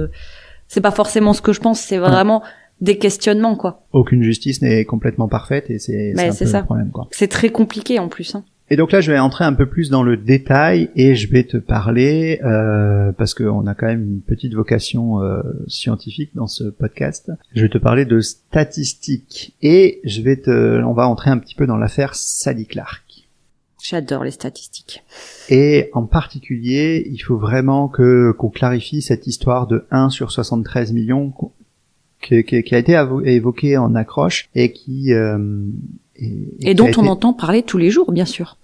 c'est pas forcément ce que je pense, c'est vraiment des questionnements, quoi. Aucune justice n'est complètement parfaite, et c'est un peu le problème, quoi. C'est très compliqué, en plus, hein. Et donc là, je vais entrer un peu plus dans le détail, et je vais te parler, parce qu'on a quand même une petite vocation scientifique dans ce podcast, je vais te parler de statistiques, et on va entrer un petit peu dans l'affaire Sally Clark. J'adore les statistiques. Et en particulier, il faut vraiment qu'on clarifie cette histoire de 1 sur 73 millions qui a été évoquée en accroche, et qui... Et dont on entend parler tous les jours, bien sûr.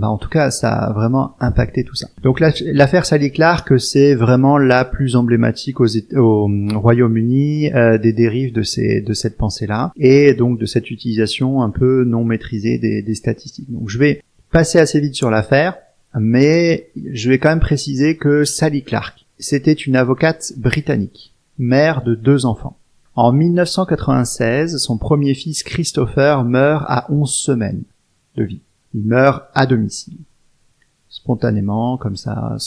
En tout cas, ça a vraiment impacté tout ça. Donc l'affaire Sally Clark, c'est vraiment la plus emblématique au Royaume-Uni des dérives de cette pensée-là, et donc de cette utilisation un peu non maîtrisée des statistiques. Donc je vais passer assez vite sur l'affaire, mais je vais quand même préciser que Sally Clark, c'était une avocate britannique, mère de 2 enfants. En 1996, son premier fils Christopher meurt à 11 semaines de vie. Il meurt à domicile. Spontanément, comme ça,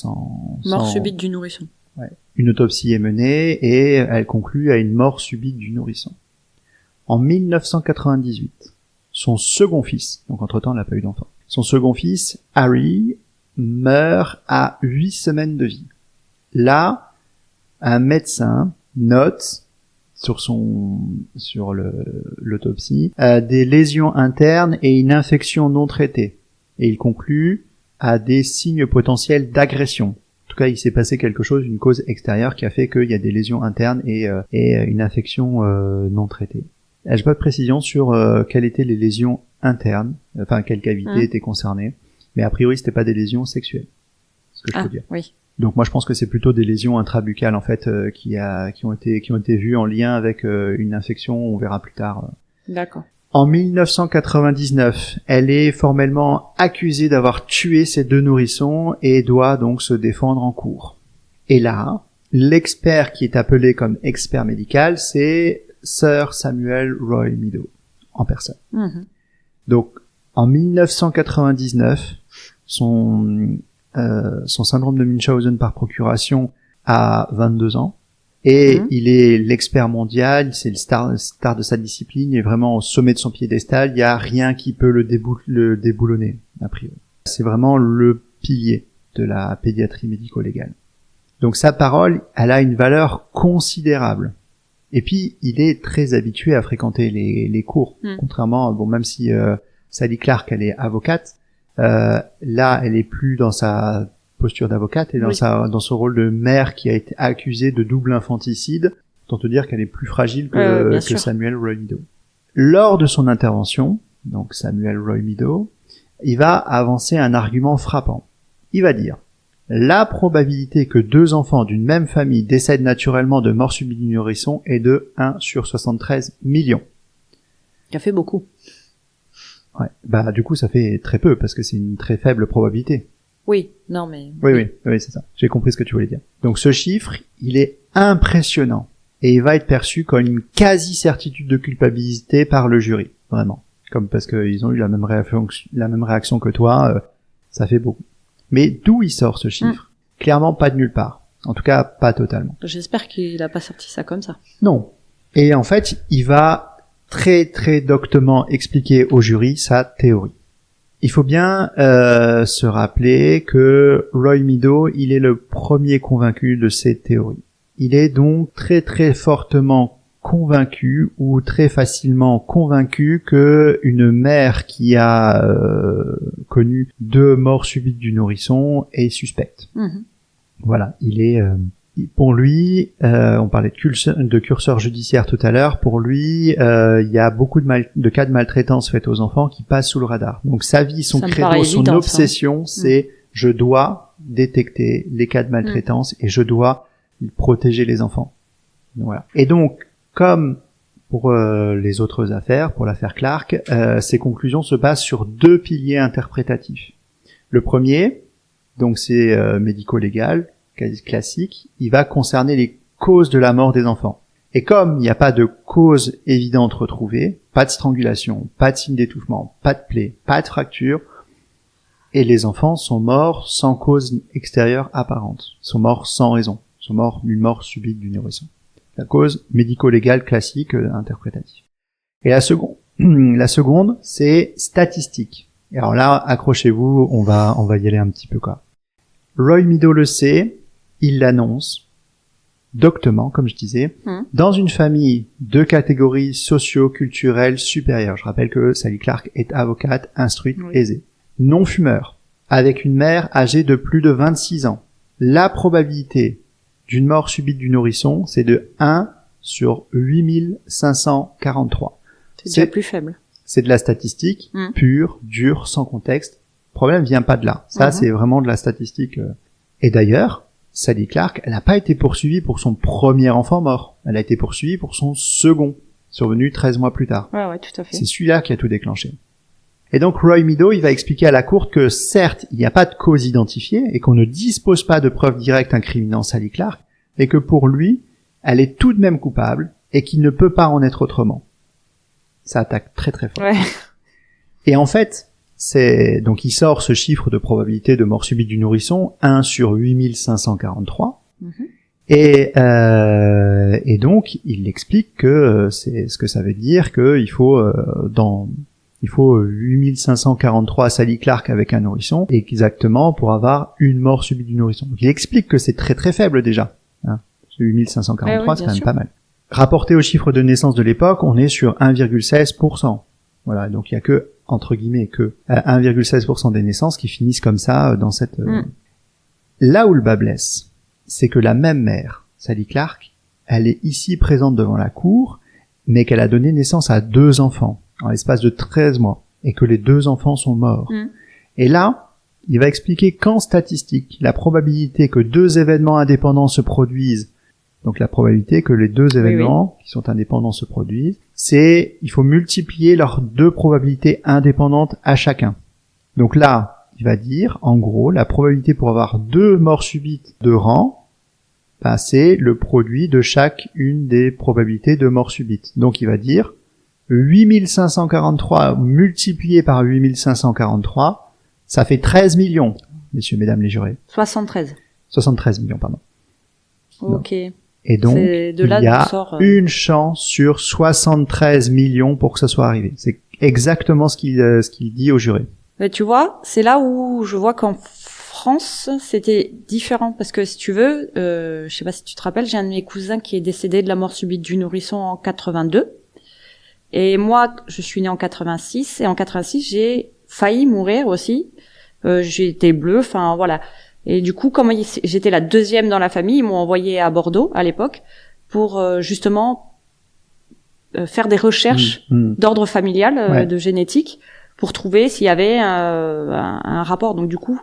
mort subite du nourrisson. Ouais. Une autopsie est menée et elle conclut à une mort subite du nourrisson. En 1998, son second fils, donc entre-temps, elle n'a pas eu d'enfant, son second fils, Harry, meurt à 8 semaines de vie. Là, un médecin note sur l'autopsie, des lésions internes et une infection non traitée. Et il conclut à des signes potentiels d'agression. En tout cas, il s'est passé quelque chose, une cause extérieure qui a fait qu'il y a des lésions internes et une infection non traitée. J'ai pas de précision sur quelles étaient les lésions internes, enfin quelle cavité était concernée, mais a priori c'était pas des lésions sexuelles. Ce que je peux dire. Oui. Donc moi je pense que c'est plutôt des lésions intrabuccales en fait qui ont été vues en lien avec une infection, on verra plus tard. D'accord. En 1999, elle est formellement accusée d'avoir tué ses 2 nourrissons et doit donc se défendre en cours. Et là, l'expert qui est appelé comme expert médical, c'est Sir Samuel Roy Meadow en personne. Mm-hmm. Donc en 1999, son syndrome de Munchausen par procuration a 22 ans et il est l'expert mondial, c'est le star de sa discipline, il est vraiment au sommet de son piédestal, il y a rien qui peut le déboulonner a priori. C'est vraiment le pilier de la pédiatrie médico-légale. Donc sa parole, elle a une valeur considérable. Et puis il est très habitué à fréquenter les cours, contrairement même si Sally Clark elle est avocate. Là, elle est plus dans sa posture d'avocate et dans son rôle de mère qui a été accusée de double infanticide. Autant te dire qu'elle est plus fragile que Samuel Roy Meadow. Lors de son intervention, donc Samuel Roy Meadow, il va avancer un argument frappant. Il va dire: la probabilité que 2 enfants d'une même famille décèdent naturellement de mort subite du nourrisson est de 1 sur 73 millions. Ça fait beaucoup. Ouais. Bah, du coup, ça fait très peu, parce que c'est une très faible probabilité. Oui, non, mais... Oui, c'est ça. J'ai compris ce que tu voulais dire. Donc, ce chiffre, il est impressionnant. Et il va être perçu comme une quasi-certitude de culpabilité par le jury. Vraiment. Comme parce qu'ils ont eu la même réaction que toi, ça fait beaucoup. Mais d'où il sort ce chiffre? Clairement pas de nulle part. En tout cas, pas totalement. J'espère qu'il a pas sorti ça comme ça. Non. Et en fait, il va très très doctement expliquer au jury sa théorie. Il faut bien se rappeler que Roy Meadow, il est le premier convaincu de cette théorie. Il est donc très très fortement convaincu ou très facilement convaincu que une mère qui a connu 2 morts subites du nourrisson est suspecte. Voilà, il est pour lui, on parlait de curseur judiciaire tout à l'heure, pour lui, il y a beaucoup de cas de maltraitance faite aux enfants qui passent sous le radar. Donc sa vie, son credo, son obsession, c'est je dois détecter les cas de maltraitance et je dois protéger les enfants. Voilà. Et donc, comme pour les autres affaires, pour l'affaire Clark, ses conclusions se basent sur 2 piliers interprétatifs. Le premier, donc c'est médico-légal, classique, il va concerner les causes de la mort des enfants. Et comme il n'y a pas de cause évidente retrouvée, pas de strangulation, pas de signe d'étouffement, pas de plaie, pas de fracture, et les enfants sont morts sans cause extérieure apparente, ils sont morts sans raison, ils sont morts d'une mort subite du nourrisson. La cause médico-légale classique interprétative. Et la seconde, c'est statistique. Et alors là, accrochez-vous, on va y aller un petit peu quoi. Roy Meadow le sait, il l'annonce doctement, comme je disais, dans une famille de catégories socio-culturelles supérieures. Je rappelle que Sally Clark est avocate, instruite, aisée. Non-fumeur, avec une mère âgée de plus de 26 ans. La probabilité d'une mort subite du nourrisson, c'est de 1 sur 8543. C'est déjà plus faible. C'est de la statistique pure, dure, sans contexte. Le problème vient pas de là. Ça, c'est vraiment de la statistique. Et d'ailleurs, Sally Clark, elle n'a pas été poursuivie pour son premier enfant mort. Elle a été poursuivie pour son second, survenu 13 mois plus tard. Ouais, tout à fait. C'est celui-là qui a tout déclenché. Et donc Roy Meadow, il va expliquer à la cour que certes, il n'y a pas de cause identifiée et qu'on ne dispose pas de preuves directes incriminant Sally Clark, et que pour lui, elle est tout de même coupable et qu'il ne peut pas en être autrement. Ça attaque très très fort. Ouais. Et en fait, donc il sort ce chiffre de probabilité de mort subite du nourrisson, 1 sur 8543. Et donc il explique que c'est ce que ça veut dire, que il faut 8543 Sally Clark avec un nourrisson exactement pour avoir une mort subite du nourrisson. Donc il explique que c'est très très faible déjà. 8543, c'est quand même pas mal. Rapporté au chiffre de naissance de l'époque, on est sur 1,16%. Voilà, donc il y a que entre guillemets que 1,16% des naissances qui finissent comme ça dans cette... Là où le bas blesse, c'est que la même mère, Sally Clark, elle est ici présente devant la cour, mais qu'elle a donné naissance à 2 enfants en l'espace de 13 mois, et que les 2 enfants sont morts. Et là, il va expliquer qu'en statistique, la probabilité que 2 événements indépendants se produisent, donc la probabilité que les 2 événements qui sont indépendants se produisent, c'est, il faut multiplier leurs 2 probabilités indépendantes à chacun. Donc là, il va dire, en gros, la probabilité pour avoir 2 morts subites de rang, ben, c'est le produit de chaque une des probabilités de mort subite. Donc il va dire 8543 multiplié par 8543, ça fait 13 millions, messieurs, mesdames les jurés. 73 millions, pardon. Ok. Et donc, il y a une chance sur 73 millions pour que ça soit arrivé. C'est exactement ce qu'il dit au juré. Mais tu vois, c'est là où je vois qu'en France, c'était différent parce que si tu veux, je sais pas si tu te rappelles, j'ai un de mes cousins qui est décédé de la mort subite du nourrisson en 82. Et moi, je suis née en 86 et en 86, j'ai failli mourir aussi. J'ai été bleue, enfin voilà. Et du coup, comme j'étais la 2e dans la famille, ils m'ont envoyée à Bordeaux à l'époque pour justement faire des recherches d'ordre familial, de génétique, pour trouver s'il y avait un rapport. Donc du coup,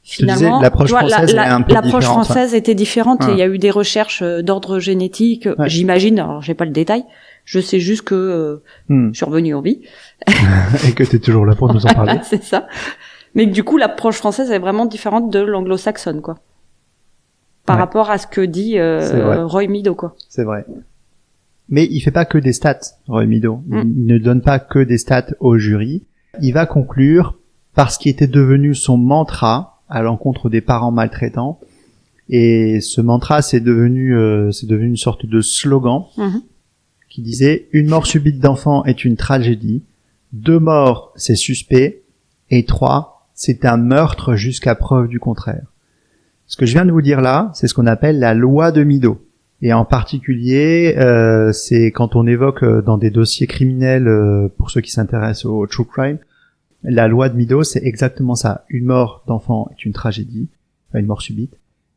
finalement, l'approche française est un peu l'approche différente, française était différente. Et il y a eu des recherches d'ordre génétique. J'imagine, alors j'ai pas le détail. Je sais juste que je suis revenue en vie. Et que t'es toujours là pour nous en parler. C'est ça. Mais du coup, l'approche française est vraiment différente de l'anglo-saxonne, quoi. Par rapport à ce que dit Roy Meadow, quoi. C'est vrai. Mais il fait pas que des stats, Roy Meadow. Il ne donne pas que des stats au jury. Il va conclure par ce qui était devenu son mantra à l'encontre des parents maltraitants. Et ce mantra, c'est devenu une sorte de slogan qui disait « Une mort subite d'enfant est une tragédie. 2 morts, c'est suspect. Et 3, c'est un meurtre jusqu'à preuve du contraire. » Ce que je viens de vous dire là, c'est ce qu'on appelle la loi de Meadow. Et en particulier, c'est quand on évoque dans des dossiers criminels, pour ceux qui s'intéressent au true crime, la loi de Meadow, c'est exactement ça. 1 mort d'enfant est une tragédie, une mort subite.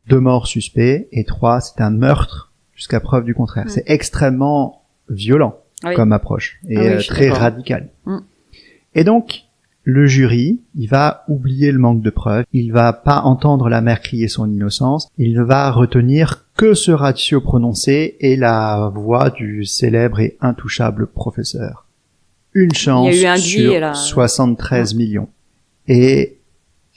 2 morts suspects, et 3, c'est un meurtre jusqu'à preuve du contraire. C'est extrêmement violent comme approche, et très radical. Et donc, le jury, il va oublier le manque de preuves, il va pas entendre la mère crier son innocence, il ne va retenir que ce ratio prononcé et la voix du célèbre et intouchable professeur. Une chance sur 73 millions. Et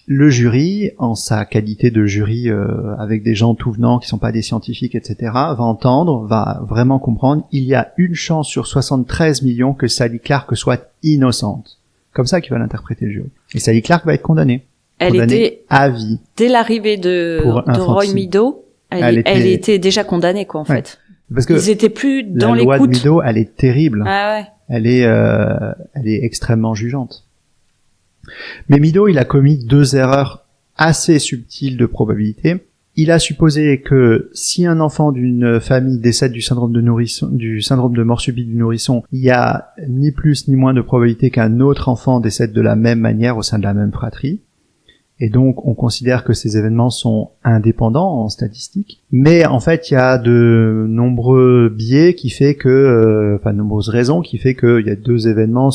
le jury, en sa qualité de jury avec des gens tout venant qui sont pas des scientifiques, etc., va entendre, va vraiment comprendre, il y a une chance sur 73 millions que Sally Clark soit innocente. Comme ça qu'il va l'interpréter le jury. Et Sally Clark va être condamnée. Elle était à vie. Dès l'arrivée de Roy Meadow, elle était déjà condamnée, quoi, en fait. Parce que ils étaient plus dans l'écoute. La loi de Meadow, elle est terrible. Ah ouais. Elle est extrêmement jugeante. Mais Meadow, il a commis 2 erreurs assez subtiles de probabilité. Il a supposé que si un enfant d'une famille décède du syndrome de mort subite du nourrisson, il y a ni plus ni moins de probabilité qu'un autre enfant décède de la même manière au sein de la même fratrie. Et donc, on considère que ces événements sont indépendants en statistique. Mais en fait, il y a de nombreux biais qui fait que, nombreuses raisons qui fait que il y a 2 événements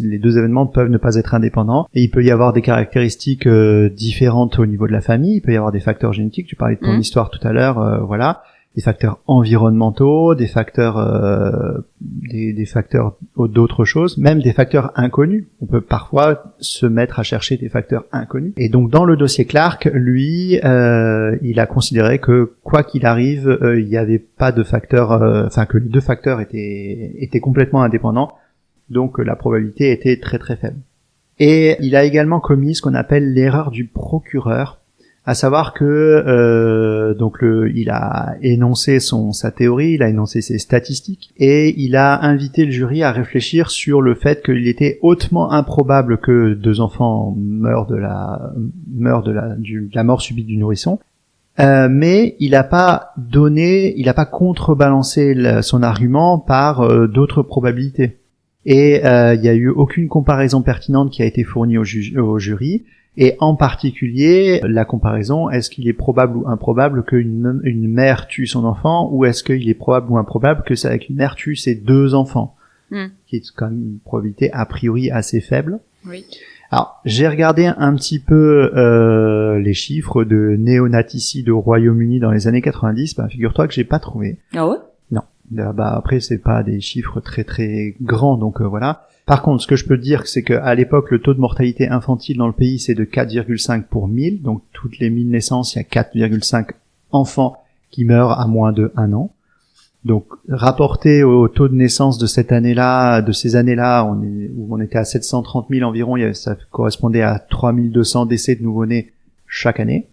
les 2 événements peuvent ne pas être indépendants. Et il peut y avoir des caractéristiques différentes au niveau de la famille. Il peut y avoir des facteurs génétiques. Tu parlais de ton histoire tout à l'heure, voilà. Des facteurs environnementaux, des facteurs d'autres choses, même des facteurs inconnus. On peut parfois se mettre à chercher des facteurs inconnus. Et donc dans le dossier Clark, lui, il a considéré que quoi qu'il arrive, il n'y avait pas de facteurs, que les 2 facteurs étaient complètement indépendants. Donc la probabilité était très très faible. Et il a également commis ce qu'on appelle l'erreur du procureur. À savoir que il a énoncé sa théorie, il a énoncé ses statistiques et il a invité le jury à réfléchir sur le fait qu'il était hautement improbable que 2 enfants meurent de la mort subite du nourrisson. Mais il n'a pas contrebalancé son argument par d'autres probabilités. Et il y a eu aucune comparaison pertinente qui a été fournie au jury. Et en particulier, la comparaison, est-ce qu'il est probable ou improbable qu'une mère tue son enfant, ou est-ce qu'il est probable ou improbable qu'une mère tue ses 2 enfants, qui est quand même une probabilité a priori assez faible. Oui. Alors, j'ai regardé un petit peu les chiffres de néonaticides au Royaume-Uni dans les années 90. Figure-toi que j'ai pas trouvé. Ah ouais? Non. Après, c'est pas des chiffres très très grands, donc voilà. Par contre, ce que je peux te dire, c'est qu'à l'époque, le taux de mortalité infantile dans le pays, c'est de 4,5 pour 1000. Donc, toutes les 1000 naissances, il y a 4,5 enfants qui meurent à moins de 1 an. Donc, rapporté au taux de naissance de cette année-là, de ces années-là, où on était à 730 000 environ, ça correspondait à 3200 décès de nouveau-nés chaque année.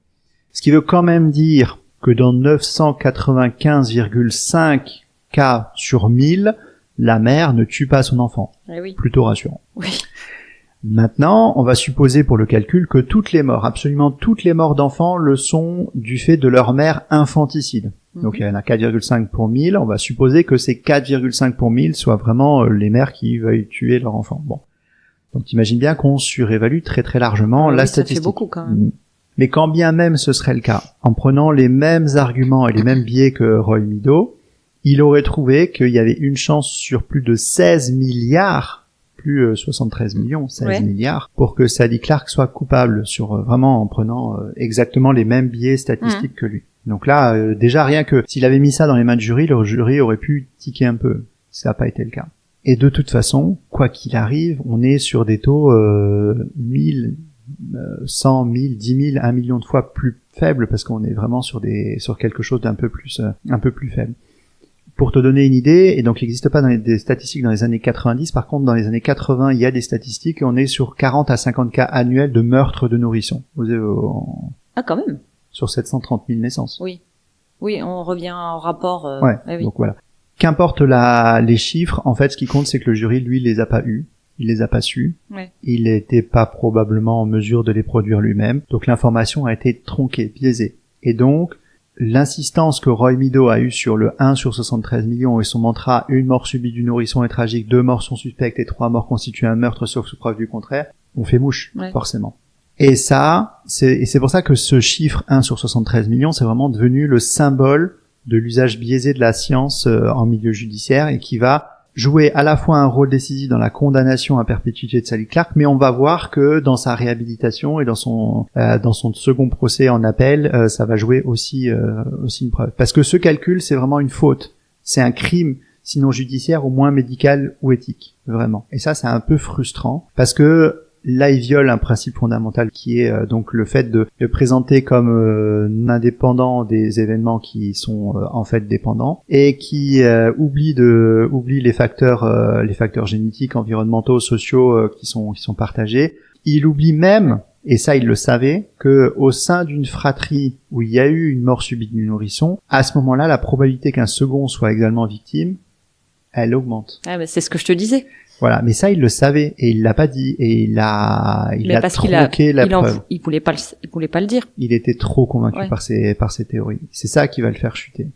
Ce qui veut quand même dire que dans 995,5 cas sur 1000, la mère ne tue pas son enfant. Eh oui. Plutôt rassurant. Oui. Maintenant, on va supposer pour le calcul que toutes les morts, absolument toutes les morts d'enfants, le sont du fait de leur mère infanticide. Donc il y en a 4,5 pour 1000, on va supposer que ces 4,5 pour 1000 soient vraiment les mères qui veuillent tuer leur enfant. Bon. Donc t'imagines bien qu'on surévalue très très largement la statistique. Ça fait beaucoup quand même. Mais quand bien même ce serait le cas, en prenant les mêmes arguments et les mêmes biais que Roy Meadow, il aurait trouvé qu'il y avait une chance sur plus de 16 milliards, plus 73 millions, 16 milliards, pour que Sally Clark soit coupable, vraiment en prenant exactement les mêmes biais statistiques que lui. Donc là, déjà rien que s'il avait mis ça dans les mains du jury, le jury aurait pu tiquer un peu. Ça n'a pas été le cas. Et de toute façon, quoi qu'il arrive, on est sur des taux 1000, 100 000, 10 000, 1 million de fois plus faibles, parce qu'on est vraiment sur quelque chose d'un peu plus faible. Pour te donner une idée, et donc il n'existe pas des statistiques dans les années 90, par contre dans les années 80 il y a des statistiques et on est sur 40 à 50 cas annuels de meurtres de nourrissons. Ah quand même. Sur 730 000 naissances. Oui. Oui, on revient au rapport. Oui. Donc voilà. Qu'importe les chiffres, en fait ce qui compte c'est que le jury lui les a pas eus, il les a pas su, il n'était pas probablement en mesure de les produire lui-même, donc l'information a été tronquée, biaisée. Et donc l'insistance que Roy Meadow a eue sur le 1 sur 73 millions et son mantra « une mort subie du nourrisson est tragique, 2 morts sont suspectes et 3 morts constituent un meurtre sauf sous preuve du contraire », on fait mouche, forcément. Et c'est pour ça que ce chiffre 1 sur 73 millions, c'est vraiment devenu le symbole de l'usage biaisé de la science en milieu judiciaire et qui va jouer à la fois un rôle décisif dans la condamnation à perpétuité de Sally Clark, mais on va voir que dans sa réhabilitation et dans son second procès en appel, ça va jouer aussi une preuve. Parce que ce calcul, c'est vraiment une faute. C'est un crime, sinon judiciaire, au moins médical ou éthique, vraiment. Et ça, c'est un peu frustrant, parce que là, il viole un principe fondamental qui est donc le fait de présenter comme indépendant des événements qui sont en fait dépendants et qui oublie les facteurs génétiques, environnementaux, sociaux qui sont partagés. Il oublie même, et ça il le savait, que au sein d'une fratrie où il y a eu une mort subite du nourrisson, à ce moment-là, la probabilité qu'un second soit également victime, elle augmente. Ah ben c'est ce que je te disais. Voilà, mais ça il le savait et il l'a pas dit et il a tronqué la preuve. Il voulait pas le dire. Il était trop convaincu par ses théories. C'est ça qui va le faire chuter.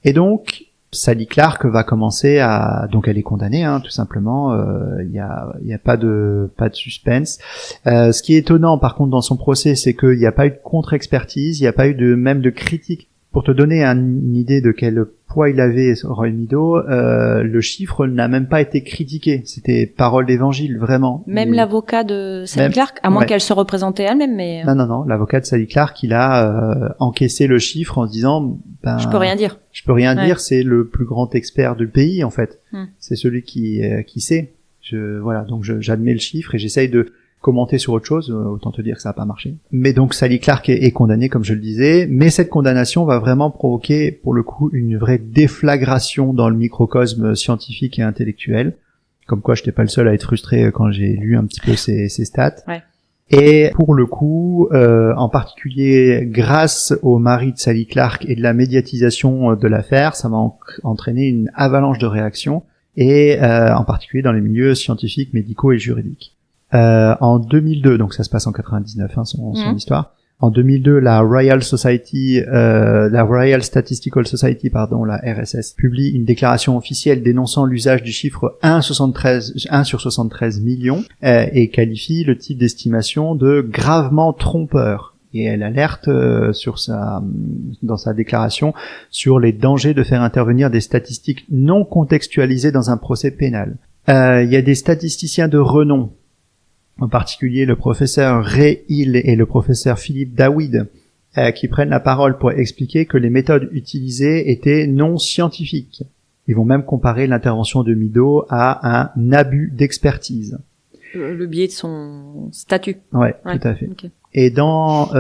Et donc Sally Clark va commencer donc elle est condamnée tout simplement, il y a pas de suspense. Ce qui est étonnant par contre dans son procès, c'est qu'il n'y a pas eu de contre-expertise, il n'y a pas eu même de critique. Pour te donner une idée de quel poids il avait, Roy Meadow, le chiffre n'a même pas été critiqué. C'était parole d'évangile, vraiment. Même l'avocat de Sally Clark, à moins qu'elle se représentait elle-même, mais... Non. L'avocat de Sally Clark, il a encaissé le chiffre en se disant... je peux rien dire. Je peux rien dire, c'est le plus grand expert du pays, en fait. C'est celui qui sait. Donc j'admets le chiffre et j'essaye de commenter sur autre chose, autant te dire que ça n'a pas marché. Mais donc Sally Clark est condamnée, comme je le disais, mais cette condamnation va vraiment provoquer, pour le coup, une vraie déflagration dans le microcosme scientifique et intellectuel. Comme quoi, je n'étais pas le seul à être frustré quand j'ai lu un petit peu ces stats. Ouais. Et pour le coup, en particulier grâce au mari de Sally Clark et de la médiatisation de l'affaire, ça va entraîner une avalanche de réactions, et en particulier dans les milieux scientifiques, médicaux et juridiques. En 2002, donc ça se passe en 99, son histoire. En 2002, la Royal Statistical Society, la RSS, publie une déclaration officielle dénonçant l'usage du chiffre 1 sur 73 millions et qualifie le type d'estimation de gravement trompeur. Et elle alerte dans sa déclaration sur les dangers de faire intervenir des statistiques non contextualisées dans un procès pénal. Il y a des statisticiens de renom, en particulier le professeur Ray Hill et le professeur Philippe Dawid, qui prennent la parole pour expliquer que les méthodes utilisées étaient non scientifiques. Ils vont même comparer l'intervention de Meadows à un abus d'expertise. Le biais de son statut. Ouais, tout à fait. Okay. Et dans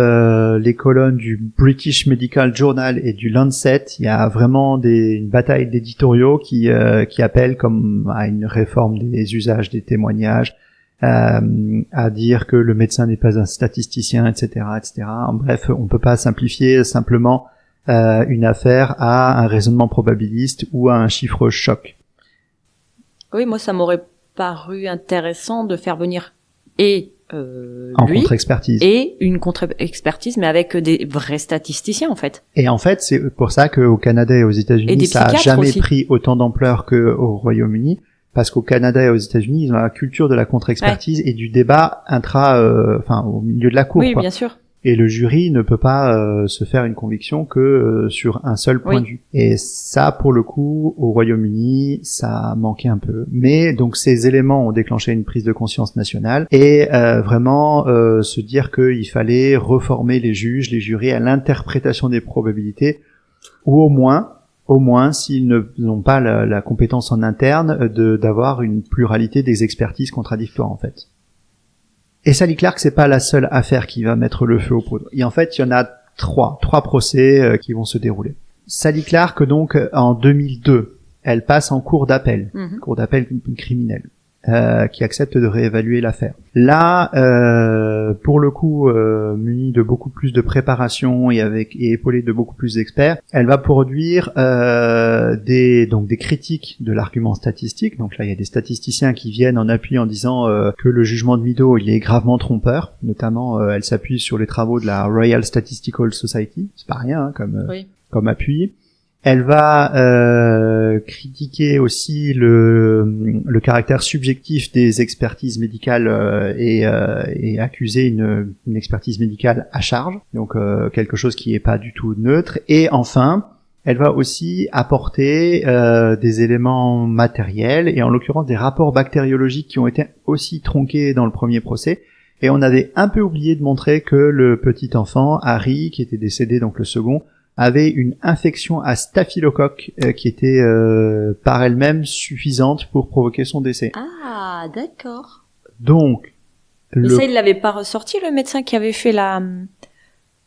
les colonnes du British Medical Journal et du Lancet, il y a vraiment une bataille d'éditoriaux qui appellent comme à une réforme des usages des témoignages, à dire que le médecin n'est pas un statisticien, etc., etc. En bref, on peut pas simplifier simplement une affaire à un raisonnement probabiliste ou à un chiffre choc. Oui, moi ça m'aurait paru intéressant de faire venir en lui contre-expertise et une contre-expertise, mais avec des vrais statisticiens en fait. Et en fait, c'est pour ça qu'au Canada et aux États-Unis, ça a jamais pris autant d'ampleur qu'au Royaume-Uni, parce qu'au Canada et aux États-Unis, ils ont la culture de la contre-expertise et du débat au milieu de la cour. Oui, quoi. Bien sûr. Et le jury ne peut pas se faire une conviction que sur un seul point de vue. Et ça, pour le coup, au Royaume-Uni, ça manquait un peu. Mais donc ces éléments ont déclenché une prise de conscience nationale et vraiment se dire qu'il fallait reformer les juges, les jurys à l'interprétation des probabilités, ou au moins s'ils n'ont pas la compétence en interne, d'avoir une pluralité des expertises contradictoires en fait. Et Sally Clark, c'est pas la seule affaire qui va mettre le feu aux poudres. Et en fait, il y en a trois procès qui vont se dérouler. Sally Clark, donc, en 2002, elle passe en cour d'appel, cour d'appel criminelle, qui accepte de réévaluer l'affaire. Là, pour le coup, munie de beaucoup plus de préparation et épaulée de beaucoup plus d'experts, elle va produire des critiques de l'argument statistique. Donc là, il y a des statisticiens qui viennent en appui en disant que le jugement de Meadows, il est gravement trompeur. Notamment, elle s'appuie sur les travaux de la Royal Statistical Society. C'est pas rien comme appui. Elle va critiquer aussi le caractère subjectif des expertises médicales et accuser une expertise médicale à charge, donc quelque chose qui est pas du tout neutre. Et enfin, elle va aussi apporter des éléments matériels et en l'occurrence des rapports bactériologiques qui ont été aussi tronqués dans le premier procès. Et on avait un peu oublié de montrer que le petit enfant, Harry, qui était décédé, donc le second, avait une infection à staphylocoque qui était par elle-même suffisante pour provoquer son décès. Ah, d'accord. Donc, mais ça, il l'avait pas ressorti, le médecin qui avait fait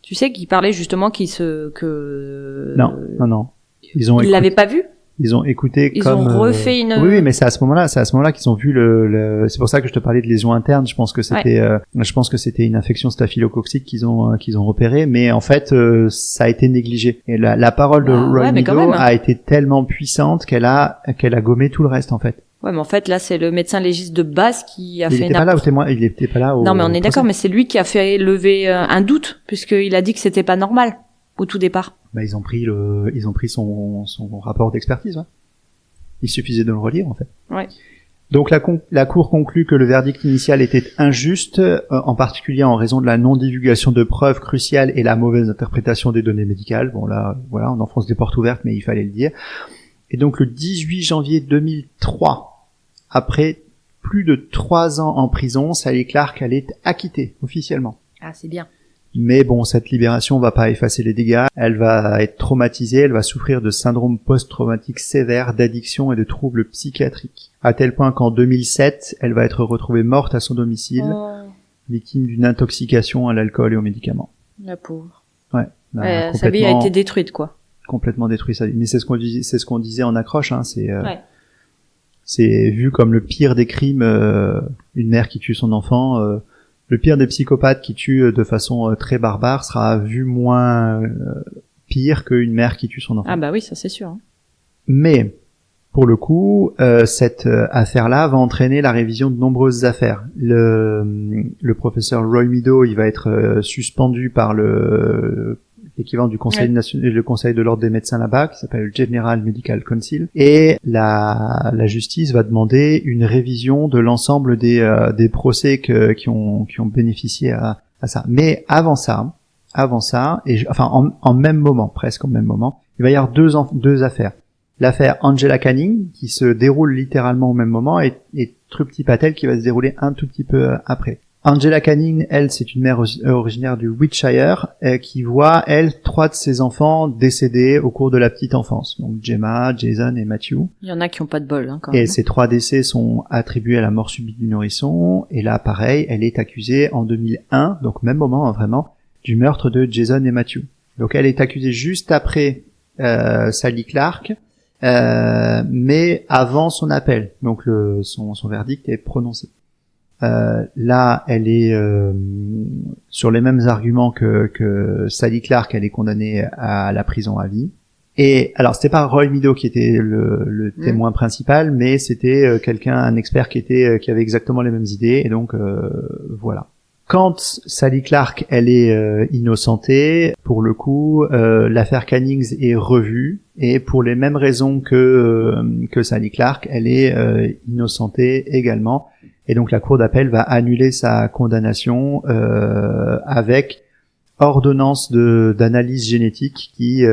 tu sais, qui parlait justement Non. Ils l'avaient pas vu? Ils ont écouté ils ont refait une... Oui, mais c'est à ce moment-là qu'ils ont vu c'est pour ça que je te parlais de lésions internes. Je pense que c'était une infection staphylococcique qu'ils ont repéré, mais en fait, ça a été négligé. Et la parole de Roy Meadows a été tellement puissante qu'elle a gommé tout le reste, en fait. Ouais, mais en fait, là, c'est le médecin légiste de base qui a fait Il était pas là Non, mais on est d'accord, mais c'est lui qui a fait lever un doute, puisqu'il a dit que c'était pas normal, au tout départ. Ils ont pris son rapport d'expertise, ouais. Il suffisait de le relire, en fait. Ouais. Donc la cour conclut que le verdict initial était injuste, en particulier en raison de la non-divulgation de preuves cruciales et la mauvaise interprétation des données médicales. Bon là, voilà, on enfonce des portes ouvertes, mais il fallait le dire. Et donc le 18 janvier 2003, après plus de 3 ans en prison, Sally Clark, elle est acquittée officiellement. Ah, c'est bien. Mais bon, cette libération va pas effacer les dégâts. Elle va être traumatisée, elle va souffrir de syndrome post-traumatique sévère, d'addiction et de troubles psychiatriques. À tel point qu'en 2007, elle va être retrouvée morte à son domicile, victime d'une intoxication à l'alcool et aux médicaments. La pauvre. Ouais. Sa vie a été détruite, quoi. Complètement détruite sa vie. Mais c'est ce qu'on disait en accroche, hein. C'est vu comme le pire des crimes, une mère qui tue son enfant, le pire des psychopathes qui tuent de façon très barbare sera vu moins pire qu'une mère qui tue son enfant. Ah bah oui, ça c'est sûr. Hein. Mais pour le coup, cette affaire-là va entraîner la révision de nombreuses affaires. Le professeur Roy Meadow, il va être suspendu par l'équivalent du conseil national, le conseil de l'ordre des médecins là-bas, qui s'appelle le General Medical Council, et la justice va demander une révision de l'ensemble des procès qui ont bénéficié à ça. Mais avant ça, en même moment, presque en même moment, il va y avoir deux affaires. L'affaire Angela Canning, qui se déroule littéralement au même moment, et Trupti Patel, qui va se dérouler un tout petit peu après. Angela Canning, elle, c'est une mère originaire du Wiltshire, qui voit, elle, 3 de ses enfants décédés au cours de la petite enfance. Donc Gemma, Jason et Matthew. Il y en a qui ont pas de bol, quand même. Et ces 3 décès sont attribués à la mort subite du nourrisson. Et là, pareil, elle est accusée en 2001, donc même moment, vraiment, du meurtre de Jason et Matthew. Donc elle est accusée juste après Sally Clark, mais avant son appel. Donc son verdict est prononcé. Là, elle est sur les mêmes arguments que Sally Clark. Elle est condamnée à la prison à vie. Et alors, c'était pas Roy Meadow qui était le témoin principal, mais c'était un expert qui avait exactement les mêmes idées. Et donc voilà. Quand Sally Clark, elle est innocentée, pour le coup, l'affaire Cannings est revue, et pour les mêmes raisons que Sally Clark, elle est innocentée également. Et donc la cour d'appel va annuler sa condamnation avec ordonnance d'analyse génétique qui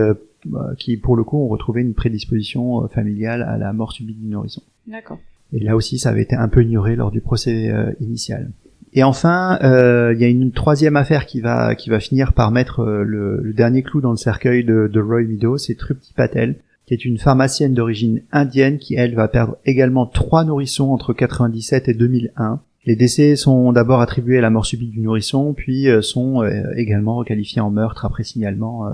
pour le coup ont retrouvé une prédisposition familiale à la mort subite du nourrisson. D'accord. Et là aussi, ça avait été un peu ignoré lors du procès initial. Et enfin, il y a une troisième affaire qui va finir par mettre le dernier clou dans le cercueil de Roy Meadow, c'est Trupti Patel, qui est une pharmacienne d'origine indienne qui, elle, va perdre également 3 nourrissons entre 97 et 2001. Les décès sont d'abord attribués à la mort subite du nourrisson, puis sont également requalifiés en meurtre après signalement,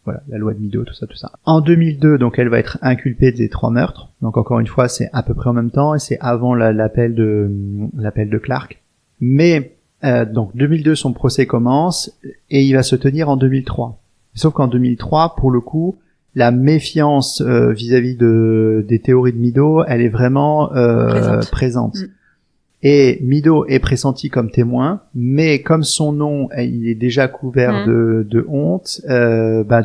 voilà, la loi de Meadow, tout ça. En 2002, donc, elle va être inculpée des 3 meurtres. Donc, encore une fois, c'est à peu près en même temps, et c'est avant l'appel de Clark. Mais, donc, 2002, son procès commence, et il va se tenir en 2003. Sauf qu'en 2003, pour le coup, la méfiance vis-à-vis des théories de Meadow, elle est vraiment présente. Et Meadow est pressenti comme témoin, mais comme son nom, il est déjà couvert de honte,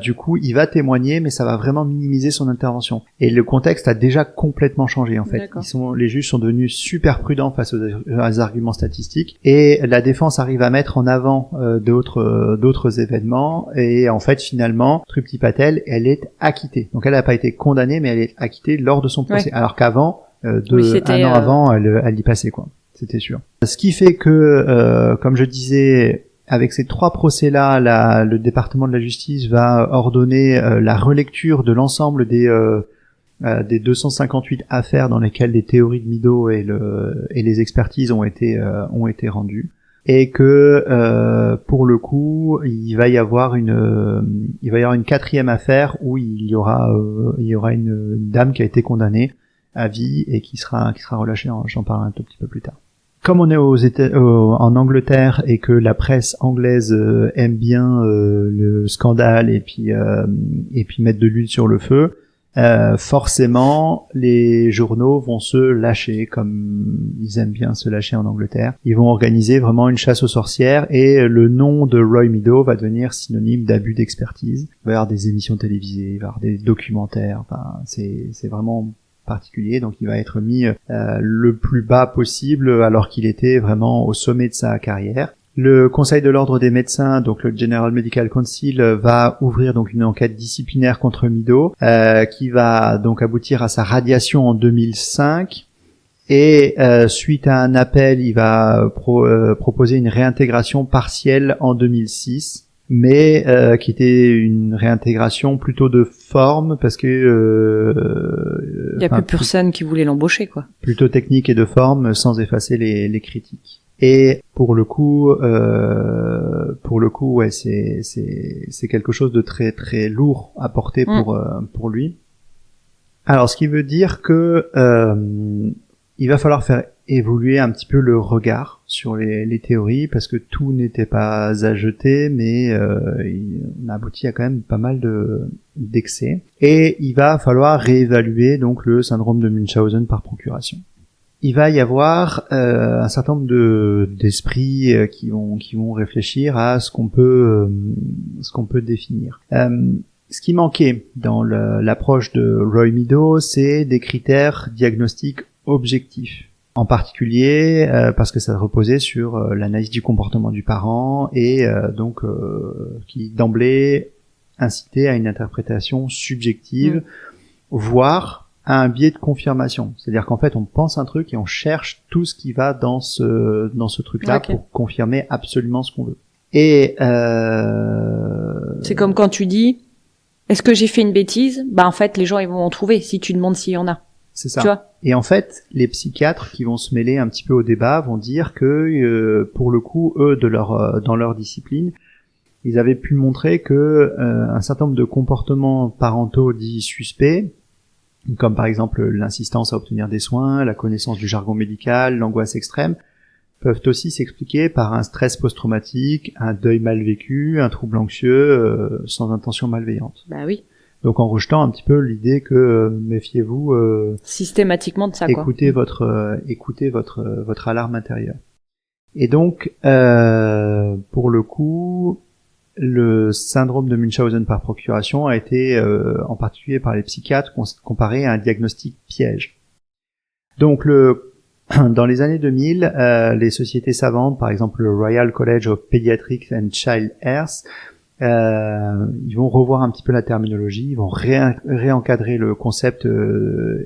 du coup, il va témoigner, mais ça va vraiment minimiser son intervention. Et le contexte a déjà complètement changé, en fait. Les juges sont devenus super prudents face aux arguments statistiques, et la défense arrive à mettre en avant d'autres événements, et en fait, finalement, Trupti Patel, elle est acquittée. Donc elle n'a pas été condamnée, mais elle est acquittée lors de son procès. Ouais. Alors qu'avant, un an avant, elle y passait, quoi. C'était sûr. Ce qui fait que, comme je disais, avec ces 3 procès-là, le département de la justice va ordonner la relecture de l'ensemble des 258 affaires dans lesquelles les théories de Meadow et les expertises ont été rendues, et que pour le coup, il va y avoir une 4e affaire où il y aura une dame qui a été condamnée à vie et qui sera relâchée. J'en parlerai un tout petit peu plus tard. Comme on est en Angleterre et que la presse anglaise aime bien le scandale et puis mettre de l'huile sur le feu, forcément les journaux vont se lâcher comme ils aiment bien se lâcher en Angleterre. Ils vont organiser vraiment une chasse aux sorcières, et le nom de Roy Meadow va devenir synonyme d'abus d'expertise. Il va y avoir des émissions télévisées, il va y avoir des documentaires, enfin c'est vraiment particulier, donc il va être mis le plus bas possible alors qu'il était vraiment au sommet de sa carrière. Le Conseil de l'ordre des médecins, donc le General Medical Council, va ouvrir donc une enquête disciplinaire contre Meadow, qui va donc aboutir à sa radiation en 2005. Et suite à un appel, il va proposer une réintégration partielle en 2006. Mais qui était une réintégration plutôt de forme, parce que il y a plus personne qui voulait l'embaucher, quoi. Plutôt technique et de forme, sans effacer les critiques. Et pour le coup, ouais, c'est quelque chose de très très lourd à porter pour lui. Alors, ce qui veut dire que il va falloir faire évoluer un petit peu le regard sur les théories, parce que tout n'était pas à jeter, mais on a abouti à quand même pas mal d'excès. Et il va falloir réévaluer donc le syndrome de Munchausen par procuration. Il va y avoir un certain nombre d'esprits qui vont réfléchir à ce qu'on peut définir. Ce qui manquait dans l'approche de Roy Meadows, c'est des critères diagnostiques objectifs. En particulier parce que ça reposait sur l'analyse du comportement du parent et donc qui d'emblée incitait à une interprétation subjective, voire à un biais de confirmation. C'est-à-dire qu'en fait, on pense un truc et on cherche tout ce qui va dans ce truc-là pour confirmer absolument ce qu'on veut. Et c'est comme quand tu dis est-ce que j'ai fait une bêtise? Bah en fait, les gens ils vont en trouver si tu demandes s'il y en a. C'est ça. Tu vois? Et en fait, les psychiatres qui vont se mêler un petit peu au débat vont dire que pour le coup, eux dans leur discipline, ils avaient pu montrer que un certain nombre de comportements parentaux dits suspects, comme par exemple l'insistance à obtenir des soins, la connaissance du jargon médical, l'angoisse extrême, peuvent aussi s'expliquer par un stress post-traumatique, un deuil mal vécu, un trouble anxieux sans intention malveillante. Bah oui. Donc en rejetant un petit peu l'idée que méfiez-vous systématiquement de ça, écoutez votre alarme intérieure. Et donc pour le coup, le syndrome de Munchausen par procuration a été en particulier par les psychiatres comparé à un diagnostic piège. Donc dans les années 2000, les sociétés savantes, par exemple le Royal College of Pediatrics and Child Health, ils vont revoir un petit peu la terminologie, ils vont réencadrer le concept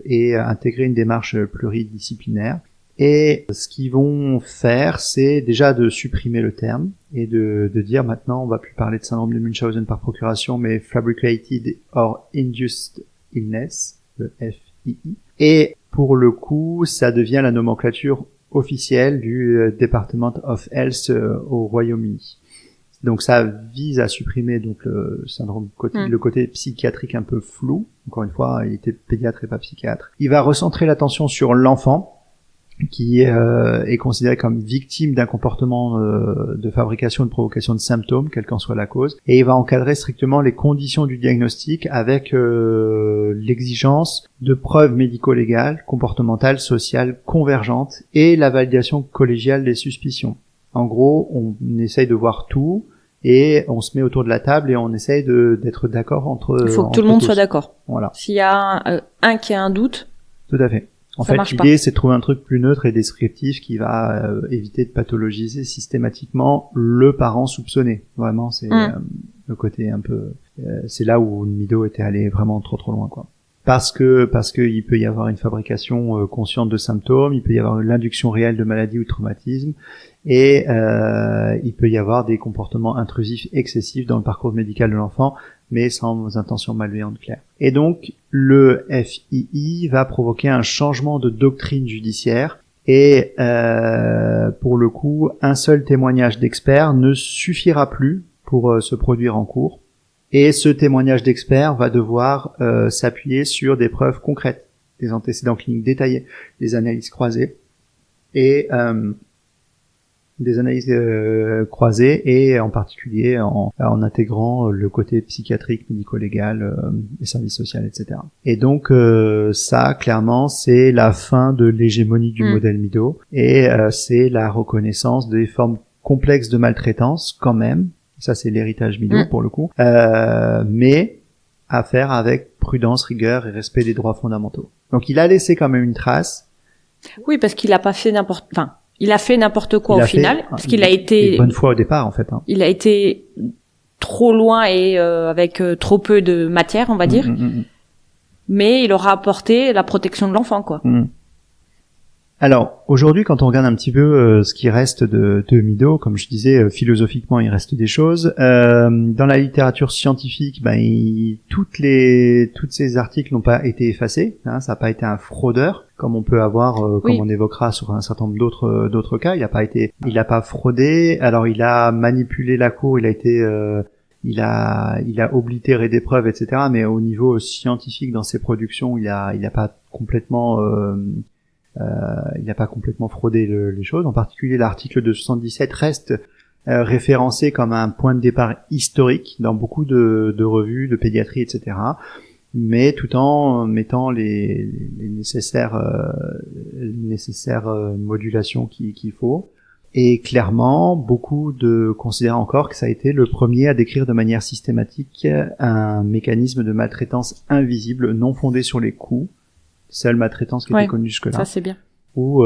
et intégrer une démarche pluridisciplinaire. Et ce qu'ils vont faire, c'est déjà de supprimer le terme et de dire maintenant on va plus parler de syndrome de Munchausen par procuration, mais Fabricated or Induced Illness, le FII. Et pour le coup, ça devient la nomenclature officielle du Department of Health au Royaume-Uni. Donc ça vise à supprimer donc le syndrome le côté psychiatrique un peu flou. Encore une fois, il était pédiatre et pas psychiatre. Il va recentrer l'attention sur l'enfant qui est considéré comme victime d'un comportement de fabrication et de provocation de symptômes, quelle qu'en soit la cause, et il va encadrer strictement les conditions du diagnostic avec l'exigence de preuves médico-légales, comportementales, sociales, convergentes, et la validation collégiale des suspicions. En gros, on essaye de voir tout, et on se met autour de la table et on essaye d'être d'accord entre il faut que tout le monde soit d'accord. Voilà. S'il y a un qui a un doute... Tout à fait. En fait, l'idée, c'est de trouver un truc plus neutre et descriptif qui va éviter de pathologiser systématiquement le parent soupçonné. Vraiment, c'est le côté un peu... c'est là où Meadows était allé vraiment trop loin, quoi. Parce que il peut y avoir une fabrication consciente de symptômes, il peut y avoir l'induction réelle de maladie ou de traumatisme, et il peut y avoir des comportements intrusifs excessifs dans le parcours médical de l'enfant, mais sans intention malveillante claire. Et donc, le FII va provoquer un changement de doctrine judiciaire, et pour le coup, un seul témoignage d'expert ne suffira plus pour se produire en cours. Et ce témoignage d'expert va devoir s'appuyer sur des preuves concrètes, des antécédents cliniques détaillés, des analyses croisées et en particulier en intégrant le côté psychiatrique, médico-légal, les services sociaux, etc. Et donc ça, clairement, c'est la fin de l'hégémonie du modèle Meadows et c'est la reconnaissance des formes complexes de maltraitance quand même. Ça, c'est l'héritage Meadows pour le coup. Mais à faire avec prudence, rigueur et respect des droits fondamentaux. Donc, il a laissé quand même une trace. Oui, parce qu'il a pas fait il a fait n'importe quoi au final. Parce qu'il a été... bonne foi au départ, en fait. Il a été trop loin et avec trop peu de matière, on va dire. Mais il aura apporté la protection de l'enfant, quoi. Alors, aujourd'hui, quand on regarde un petit peu ce qui reste de Meadows, comme je disais, philosophiquement, il reste des choses. Dans la littérature scientifique, toutes ces articles n'ont pas été effacés. Ça n'a pas été un fraudeur, comme on peut avoir, comme on évoquera sur un certain nombre d'autres cas. Il a pas fraudé. Alors, il a manipulé la cour. Il a oblitéré des preuves, etc. Mais au niveau scientifique, dans ses productions, il a pas complètement il n'a pas complètement fraudé les choses. En particulier, l'article de 77 reste référencé comme un point de départ historique dans beaucoup de revues de pédiatrie, etc. Mais tout en mettant les nécessaires modulations qu'il faut. Et clairement, beaucoup considèrent encore que ça a été le premier à décrire de manière systématique un mécanisme de maltraitance invisible, non fondé sur les coûts, seule maltraitance qui était connue jusque-là. Ça c'est bien. Ou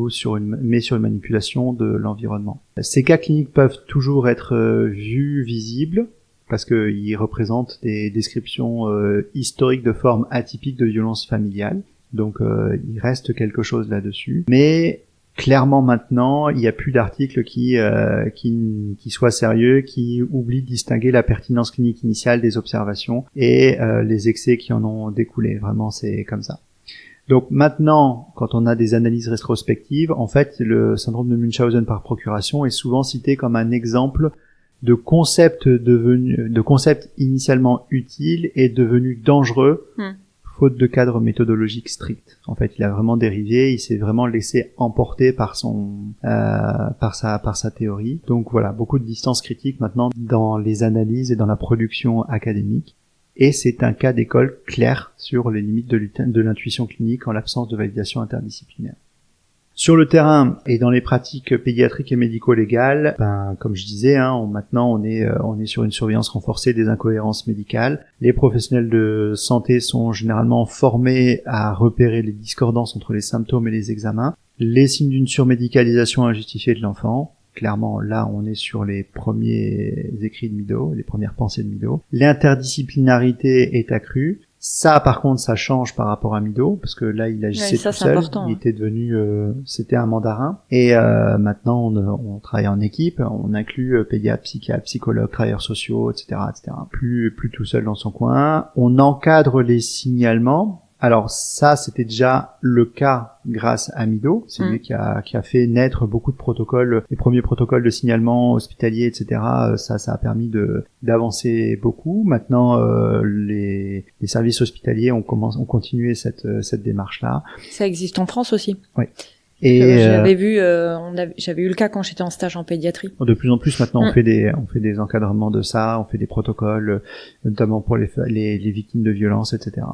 sur une manipulation de l'environnement. Ces cas cliniques peuvent toujours être vus, visibles, parce qu'ils représentent des descriptions historiques de formes atypiques de violence familiale. Donc il reste quelque chose là-dessus. Mais clairement maintenant, il n'y a plus d'articles qui soient sérieux, qui oublient de distinguer la pertinence clinique initiale des observations et les excès qui en ont découlé. Vraiment, c'est comme ça. Donc maintenant, quand on a des analyses rétrospectives, en fait, le syndrome de Munchausen par procuration est souvent cité comme un exemple de concept initialement utile et devenu dangereux, faute de cadre méthodologique strict. En fait, il a vraiment dérivé, il s'est vraiment laissé emporter par sa théorie. Donc voilà, beaucoup de distance critique maintenant dans les analyses et dans la production académique. Et c'est un cas d'école clair sur les limites de l'intuition clinique en l'absence de validation interdisciplinaire. Sur le terrain et dans les pratiques pédiatriques et médico-légales, comme je disais, maintenant on est sur une surveillance renforcée des incohérences médicales. Les professionnels de santé sont généralement formés à repérer les discordances entre les symptômes et les examens, les signes d'une surmédicalisation injustifiée de l'enfant. Clairement, là, on est sur les premiers écrits de Mido, les premières pensées de Mido. L'interdisciplinarité est accrue. Ça, par contre, ça change par rapport à Mido, parce que là, il agissait tout seul. Important, il était devenu, c'était un mandarin. Et maintenant, on travaille en équipe. On inclut pédiatre, psychiatre, psychologue, travailleurs sociaux, etc., etc. Plus tout seul dans son coin. On encadre les signalements. Alors ça, c'était déjà le cas grâce à Mido. C'est lui qui a fait naître beaucoup de protocoles, les premiers protocoles de signalement hospitalier, etc. Ça a permis d'avancer beaucoup. Maintenant, les services hospitaliers ont continué cette démarche-là. Ça existe en France aussi. Oui. Et j'avais eu le cas quand j'étais en stage en pédiatrie. De plus en plus maintenant, on fait des encadrements de ça, on fait des protocoles, notamment pour les victimes de violences, etc.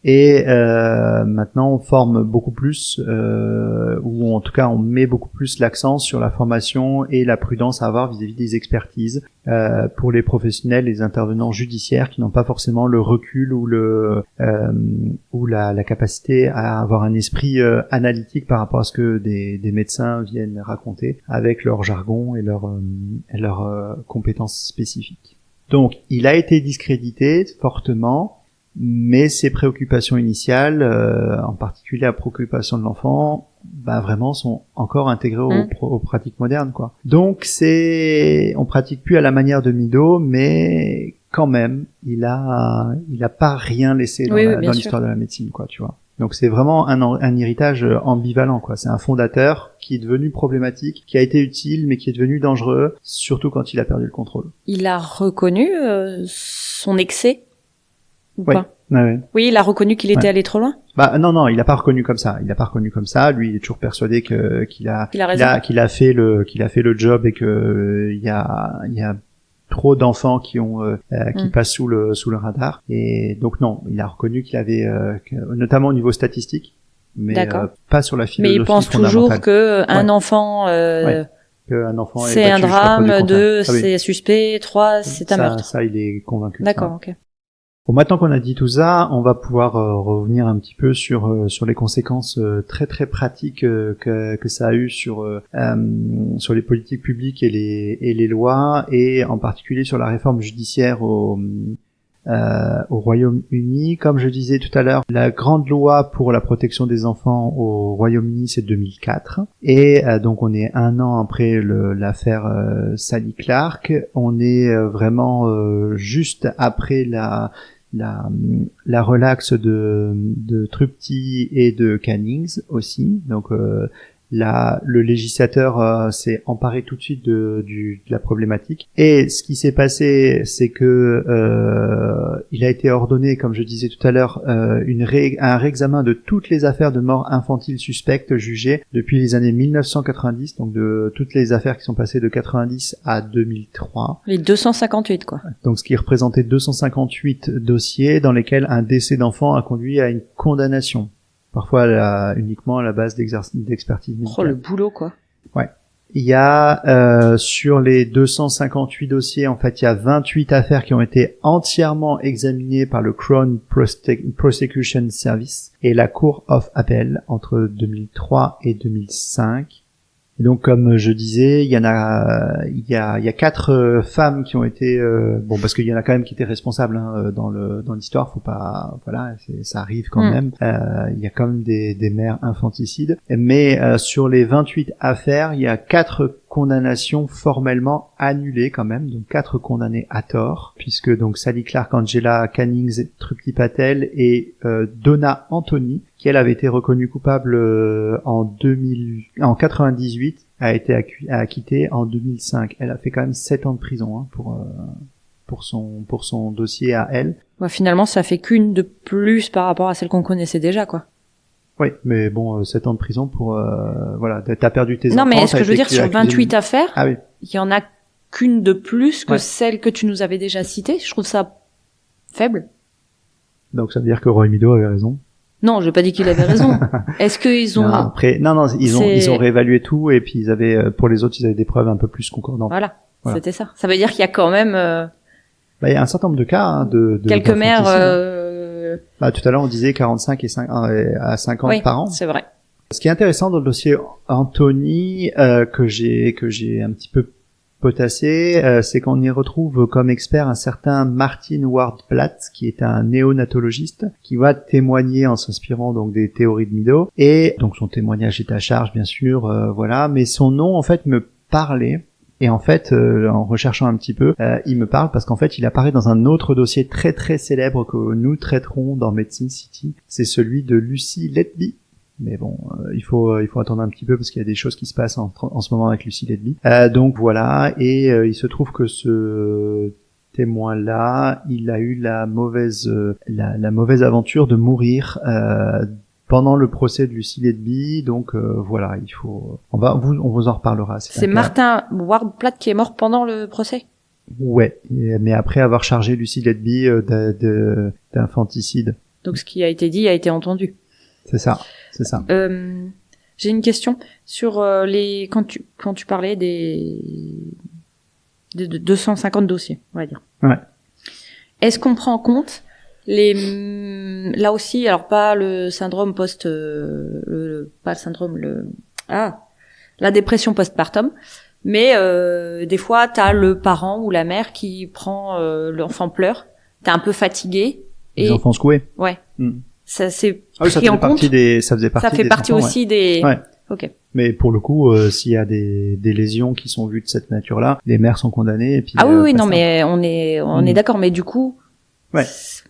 Et maintenant on forme beaucoup plus, ou en tout cas on met beaucoup plus l'accent sur la formation et la prudence à avoir vis-à-vis des expertises pour les professionnels, les intervenants judiciaires qui n'ont pas forcément le recul ou la capacité à avoir un esprit analytique par rapport à ce que des médecins viennent raconter avec leur jargon et leurs compétences spécifiques. Donc il a été discrédité fortement. Mais ses préoccupations initiales, en particulier la préoccupation de l'enfant, vraiment sont encore intégrées aux pratiques modernes, quoi. Donc on pratique plus à la manière de Mido, mais quand même, il a pas rien laissé dans l'histoire de la médecine, quoi, tu vois. Donc c'est vraiment un héritage ambivalent, quoi. C'est un fondateur qui est devenu problématique, qui a été utile, mais qui est devenu dangereux, surtout quand il a perdu le contrôle. Il a reconnu son excès. Oui. Ouais. Oui, il a reconnu qu'il était allé trop loin. Non, il a pas reconnu comme ça. Lui, il est toujours persuadé qu'il a fait le job et que il y a trop d'enfants qui passent sous le radar. Et donc non, il a reconnu qu'il avait notamment au niveau statistique, mais pas sur la philosophie. Mais il pense toujours que un enfant qu'un enfant c'est un drame, 2 c'est suspect, 3 c'est un meurtre. Ça il est convaincu. D'accord, OK. Bon, maintenant qu'on a dit tout ça, on va pouvoir revenir un petit peu sur les conséquences très très pratiques que ça a eu sur les politiques publiques et les lois, et en particulier sur la réforme judiciaire au Royaume-Uni. Comme je disais tout à l'heure, la grande loi pour la protection des enfants au Royaume-Uni, c'est 2004. Et donc on est un an après l'affaire Sally Clark. On est vraiment juste après la relaxe de Trupti et de Cannings aussi. Donc le législateur s'est emparé tout de suite de la problématique. Et ce qui s'est passé, c'est que il a été ordonné, comme je disais tout à l'heure, un réexamen de toutes les affaires de mort infantile suspectes jugées depuis les années 1990, donc de toutes les affaires qui sont passées de 90 à 2003. Les 258, quoi. Donc ce qui représentait 258 dossiers dans lesquels un décès d'enfant a conduit à une condamnation. Parfois uniquement à la base d'expertise médicale. Oh, le boulot, quoi. Ouais. Il y a sur les 258 dossiers, en fait, il y a 28 affaires qui ont été entièrement examinées par le Crown Prosecution Service et la Cour of Appeal entre 2003 et 2005. Et donc, comme je disais, il y a 4 femmes qui ont été, bon, parce qu'il y en a quand même qui étaient responsables hein, dans l'histoire. Faut pas, voilà, ça arrive quand même. Il y a quand même des mères infanticides. Mais sur les 28 affaires, il y a 4 condamnations formellement annulées quand même, donc 4 condamnés à tort, puisque donc Sally Clark, Angela Cannings, Trupti Patel et Donna Anthony, qui elle avait été reconnue coupable en 98, a été acquittée en 2005. Elle a fait quand même 7 ans de prison hein, pour son dossier à elle. Ouais, finalement, ça fait qu'une de plus par rapport à celle qu'on connaissait déjà, quoi. Oui, mais bon, 7 ans de prison pour voilà, t'as perdu tes enfants. Non, mais ce que je veux dire, sur 28 affaires, ah, oui. Il y en a qu'une de plus que celle que tu nous avais déjà citée. Je trouve ça faible. Donc ça veut dire que Roy Mido avait raison. Non, j'ai pas dit qu'il avait raison. Est-ce qu'ils ont... Non, après, ils ont réévalué tout et puis ils avaient, pour les autres, ils avaient des preuves un peu plus concordantes. Voilà. C'était ça. Ça veut dire qu'il y a quand même... il y a un certain nombre de cas hein, de quelques mères... tout à l'heure, on disait 45 à 50 par an. Oui, c'est vrai. Ce qui est intéressant dans le dossier Anthony, que j'ai un petit peu potassé, c'est qu'on y retrouve comme expert un certain Martin Ward-Platt, qui est un néonatologiste, qui va témoigner en s'inspirant donc des théories de Mido. Et donc son témoignage est à charge, bien sûr, voilà. Mais son nom, en fait, me parlait. Et en fait, en recherchant un petit peu, il me parle parce qu'en fait, il apparaît dans un autre dossier très très célèbre que nous traiterons dans Medicine City. C'est celui de Lucy Letby. Mais bon, il faut attendre un petit peu parce qu'il y a des choses qui se passent en ce moment avec Lucy Letby. Donc voilà, et il se trouve que ce témoin-là, il a eu la mauvaise aventure de mourir pendant le procès de Lucy Letby. Donc voilà, on vous en reparlera. C'est Martin Ward-Platt qui est mort pendant le procès. Ouais, mais après avoir chargé Lucy Letby d'infanticide. Donc ce qui a été dit a été entendu. C'est ça. J'ai une question sur quand tu parlais des 250 dossiers, on va dire. Ouais. Est-ce qu'on prend en compte là aussi, alors pas le syndrome la dépression postpartum, mais des fois t'as le parent ou la mère qui prend l'enfant pleure, t'es un peu fatigué Les enfants secoués. Ouais. Ça c'est ça fait partie des enfants, aussi des ouais. OK. Mais pour le coup, s'il y a des lésions qui sont vues de cette nature-là, les mères sont condamnées et puis oui, non, mais on est d'accord, mais du coup ouais.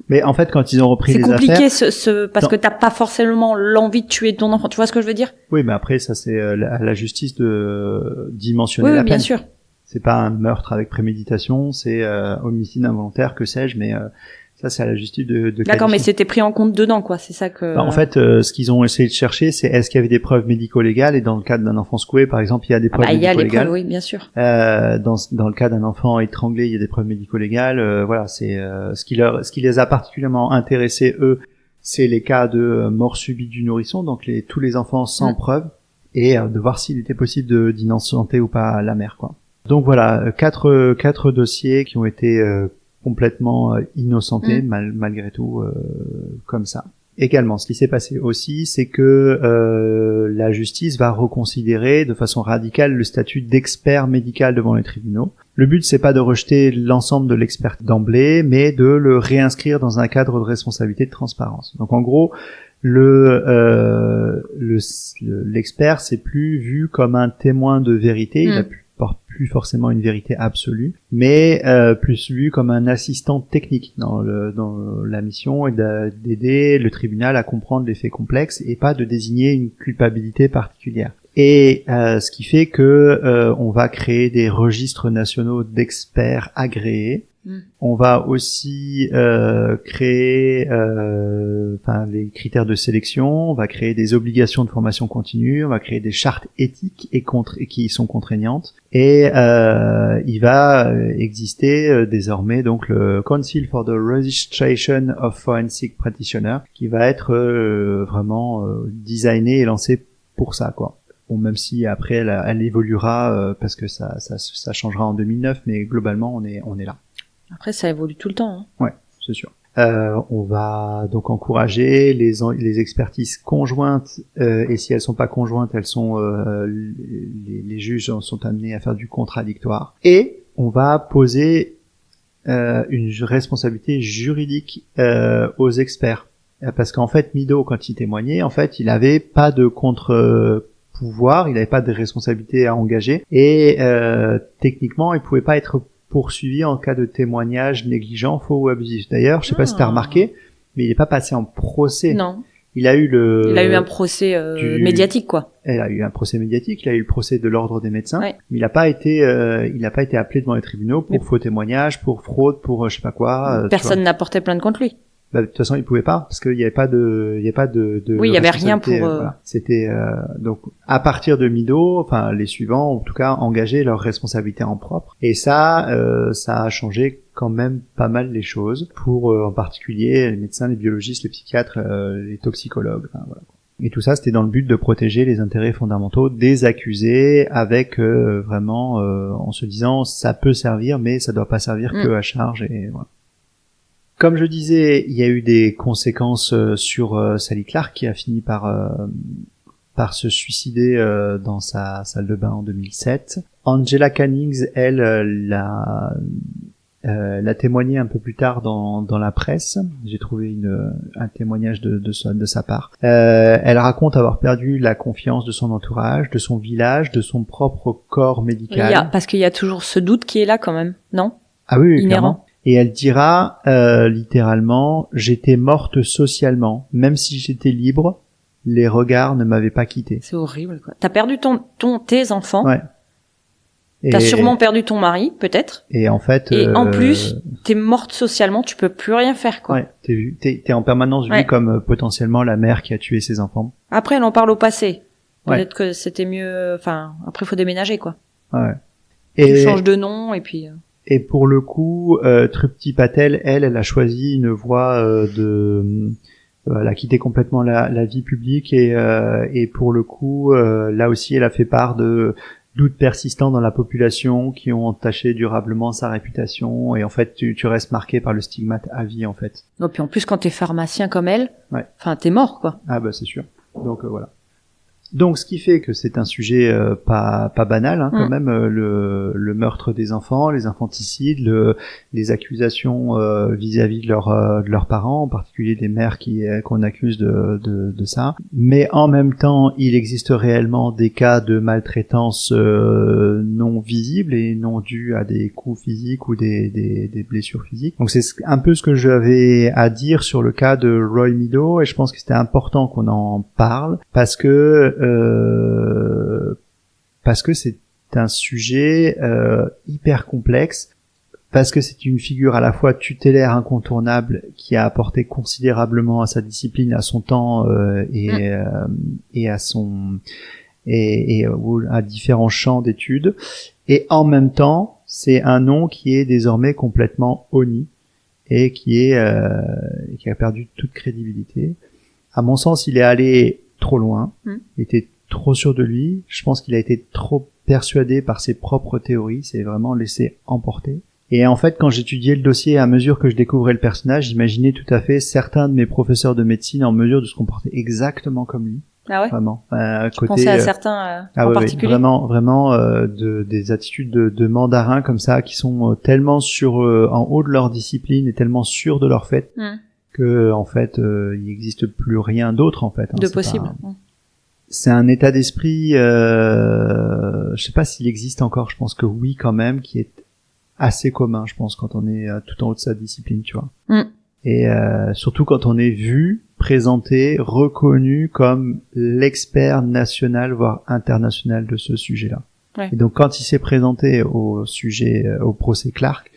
Mais en fait, quand ils ont repris les affaires, c'est compliqué parce que t'as pas forcément l'envie de tuer ton enfant. Tu vois ce que je veux dire? Oui, mais après ça c'est à la justice de dimensionner la peine. Oui, bien sûr. C'est pas un meurtre avec préméditation, c'est homicide involontaire, que sais-je, mais ça, c'est à la justice de D'accord, mais c'était pris en compte dedans, quoi. C'est ça que... en fait, ce qu'ils ont essayé de chercher, c'est est-ce qu'il y avait des preuves médico-légales, et dans le cas d'un enfant secoué, par exemple, il y a des preuves médico-légales. Il y a les preuves, oui, bien sûr. Dans le cas d'un enfant étranglé, il y a des preuves médico-légales. Voilà, c'est ce qui les a particulièrement intéressés, eux, c'est les cas de mort subite du nourrisson, donc tous les enfants sans preuve, et de voir s'il était possible d'innocenter ou pas la mère, quoi. Donc voilà, quatre dossiers qui ont été complètement innocentés malgré tout comme ça. Également, ce qui s'est passé aussi, c'est que la justice va reconsidérer de façon radicale le statut d'expert médical devant les tribunaux. Le but, c'est pas de rejeter l'ensemble de l'expert d'emblée, mais de le réinscrire dans un cadre de responsabilité de transparence. Donc en gros, l'expert, c'est plus vu comme un témoin de vérité, il porte plus forcément une vérité absolue, mais plus vu comme un assistant technique dans la mission, et d'aider le tribunal à comprendre les faits complexes et pas de désigner une culpabilité particulière. Et ce qui fait que on va créer des registres nationaux d'experts agréés. On va aussi créer les critères de sélection, on va créer des obligations de formation continue, on va créer des chartes éthiques et qui sont contraignantes. Et il va exister désormais donc le Council for the Registration of Forensic Practitioners qui va être vraiment designé et lancé pour ça, quoi. Bon, même si après elle évoluera parce que ça changera en 2009, mais globalement on est là. Après, ça évolue tout le temps. Hein. Ouais, c'est sûr. On va donc encourager les expertises conjointes, et si elles sont pas conjointes, elles sont les juges sont amenés à faire du contradictoire. Et on va poser une responsabilité juridique aux experts, parce qu'en fait, Mido, quand il témoignait, en fait, il avait pas de contre-pouvoir, il avait pas de responsabilité à engager, et techniquement, il pouvait pas être poursuivi en cas de témoignage négligent, faux ou abusif. D'ailleurs, je sais pas si t'as remarqué, mais il est pas passé en procès. Non. Il a eu un procès médiatique, quoi. Il a eu un procès médiatique, il a eu le procès de l'ordre des médecins, ouais. Mais il a pas été appelé devant les tribunaux pour faux témoignage, pour fraude, pour je sais pas quoi. Personne n'a porté plainte contre lui. Bah, de toute façon, il pouvait pas parce qu'il y avait pas de oui, il y avait rien pour. Voilà. C'était donc à partir de Mido, enfin les suivants, en tout cas, engager leurs responsabilités en propre. Et ça a changé quand même pas mal les choses pour en particulier les médecins, les biologistes, les psychiatres, les toxicologues. Enfin, voilà. Et tout ça, c'était dans le but de protéger les intérêts fondamentaux des accusés, avec vraiment en se disant ça peut servir, mais ça doit pas servir que à charge et voilà. Comme je disais, il y a eu des conséquences sur Sally Clark qui a fini par se suicider dans sa salle de bain en 2007. Angela Cannings, elle, l'a témoigné un peu plus tard dans la presse. J'ai trouvé un témoignage de sa part. Elle raconte avoir perdu la confiance de son entourage, de son village, de son propre corps médical. Parce qu'il y a toujours ce doute qui est là quand même, non ? Ah oui, inhérent. Clairement. Et elle dira littéralement « J'étais morte socialement. Même si j'étais libre, les regards ne m'avaient pas quittée. » C'est horrible, quoi. T'as perdu tes enfants. Ouais. T'as sûrement perdu ton mari, peut-être. Et en fait... Et en plus, t'es morte socialement, tu peux plus rien faire, quoi. Ouais, t'es en permanence vue comme potentiellement la mère qui a tué ses enfants. Après, elle en parle au passé. Peut-être que c'était mieux... Enfin, après, faut déménager, quoi. Ouais. Tu changes de nom, et puis... Et pour le coup, Trupti Patel, elle a choisi une voie elle a quitté complètement la vie publique et pour le coup, là aussi, elle a fait part de doutes persistants dans la population qui ont entaché durablement sa réputation et en fait, tu restes marqué par le stigmate à vie en fait. Et puis en plus, quand t'es pharmacien comme elle, enfin, t'es mort quoi. Ah bah c'est sûr. Donc voilà. Donc, ce qui fait que c'est un sujet pas banal, hein, quand même, le meurtre des enfants, les infanticides, les accusations vis-à-vis de leurs parents, en particulier des mères qu'on accuse de ça. Mais en même temps, il existe réellement des cas de maltraitance non visibles et non dus à des coups physiques ou des blessures physiques. Donc, c'est un peu ce que j'avais à dire sur le cas de Roy Mido, et je pense que c'était important qu'on en parle parce que c'est un sujet hyper complexe, parce que c'est une figure à la fois tutélaire incontournable qui a apporté considérablement à sa discipline, à son temps et à différents champs d'études, et en même temps c'est un nom qui est désormais complètement honni et qui a perdu toute crédibilité. À mon sens, il est allé trop loin, il était trop sûr de lui, je pense qu'il a été trop persuadé par ses propres théories, c'est vraiment laissé emporter. Et en fait, quand j'étudiais le dossier, à mesure que je découvrais le personnage, j'imaginais tout à fait certains de mes professeurs de médecine en mesure de se comporter exactement comme lui. Ah ouais? Vraiment. Tu pensais à certains en particulier? Vraiment, des attitudes de mandarins comme ça, qui sont tellement en haut de leur discipline et tellement sûrs de leur fait. Que en fait il n'existe plus rien d'autre en fait de possible. C'est un état d'esprit je sais pas s'il existe encore, je pense que oui quand même, qui est assez commun, je pense, quand on est tout en haut de sa discipline, tu vois. Et surtout quand on est vu présenté, reconnu comme l'expert national, voire international de ce sujet-là. Ouais. Et donc, quand il s'est présenté au procès Clark,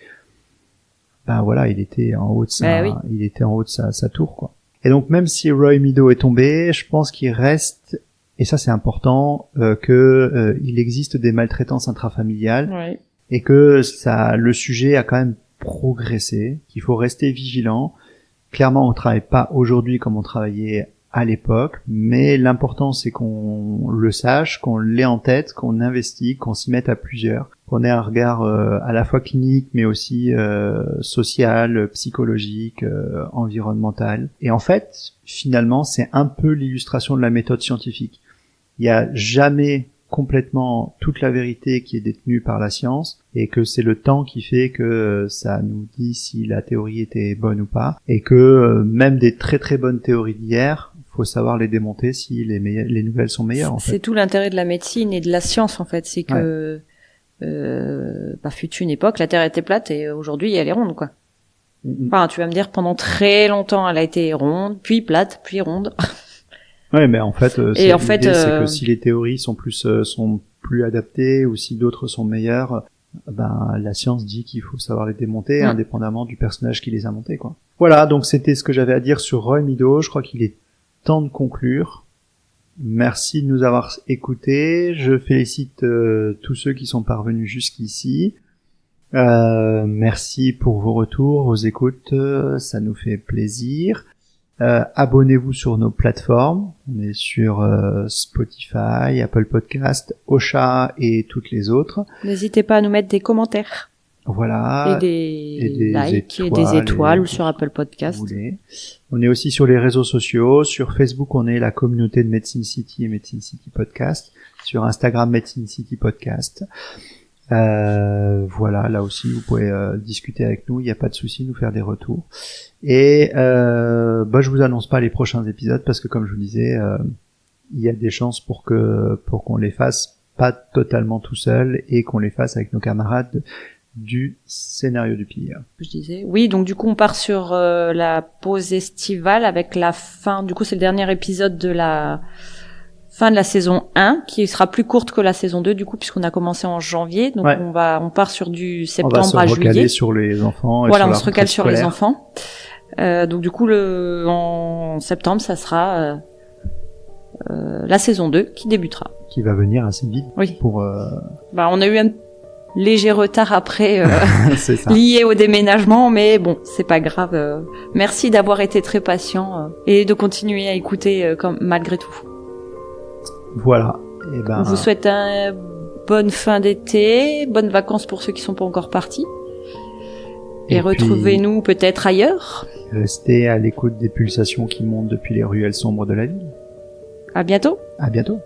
ben voilà, il était en haut de sa tour, quoi. Et donc, même si Roy Meadows est tombé, je pense qu'il reste, et ça c'est important, il existe des maltraitances intrafamiliales, Ouais. et que le sujet a quand même progressé, qu'il faut rester vigilant. Clairement, on travaille pas aujourd'hui comme on travaillait à l'époque, mais l'important c'est qu'on le sache, qu'on l'ait en tête, qu'on investigue, qu'on s'y mette à plusieurs, qu'on ait un regard à la fois clinique, mais aussi social, psychologique, environnemental. Et en fait, finalement, c'est un peu l'illustration de la méthode scientifique. Il n'y a jamais complètement toute la vérité qui est détenue par la science, et que c'est le temps qui fait que ça nous dit si la théorie était bonne ou pas, et que même des très très bonnes théories d'hier, faut savoir les démonter si les nouvelles sont meilleures. En fait, c'est tout l'intérêt de la médecine et de la science en fait, c'est que fut une époque la Terre était plate et aujourd'hui elle est ronde, quoi. Enfin, tu vas me dire, pendant très longtemps elle a été ronde, puis plate, puis ronde. Ouais, mais en fait, Et c'est que si les théories sont plus adaptées ou si d'autres sont meilleures, ben la science dit qu'il faut savoir les démonter indépendamment du personnage qui les a montés, quoi. Voilà, donc c'était ce que j'avais à dire sur Roy Meadows. Je crois qu'il est temps de conclure. Merci de nous avoir écoutés. Je félicite tous ceux qui sont parvenus jusqu'ici. Merci pour vos retours, vos écoutes, ça nous fait plaisir. Abonnez-vous sur nos plateformes. On est sur Spotify, Apple Podcast, Ocha et toutes les autres. N'hésitez pas à nous mettre des commentaires. Voilà. Et des likes et des étoiles ou sur Apple Podcast. On est aussi sur les réseaux sociaux. Sur Facebook, on est la communauté de Medicine City et Medicine City Podcast. Sur Instagram, Medicine City Podcast. Voilà, là aussi, vous pouvez discuter avec nous. Il n'y a pas de souci, nous faire des retours. Et je vous annonce pas les prochains épisodes parce que, comme je vous disais, il y a des chances pour qu'on les fasse pas totalement tout seul et qu'on les fasse avec nos camarades du scénario du pire. Je disais. Oui, donc du coup on part sur la pause estivale avec la fin. Du coup c'est le dernier épisode de la fin de la saison 1 qui sera plus courte que la saison 2 du coup puisqu'on a commencé en janvier. Donc on part sur du septembre à juillet. On va se recaler sur les enfants. Voilà, on se recale sur les enfants. Donc du coup en septembre ça sera la saison 2 qui débutera. Qui va venir assez vite. Oui. On a eu un léger retard après lié au déménagement, mais bon, c'est pas grave. Merci d'avoir été très patient et de continuer à écouter malgré tout. Voilà. On vous souhaite une bonne fin d'été, bonnes vacances pour ceux qui sont pas encore partis. Et retrouvez-nous peut-être ailleurs. Restez à l'écoute des pulsations qui montent depuis les ruelles sombres de la ville. À bientôt. À bientôt.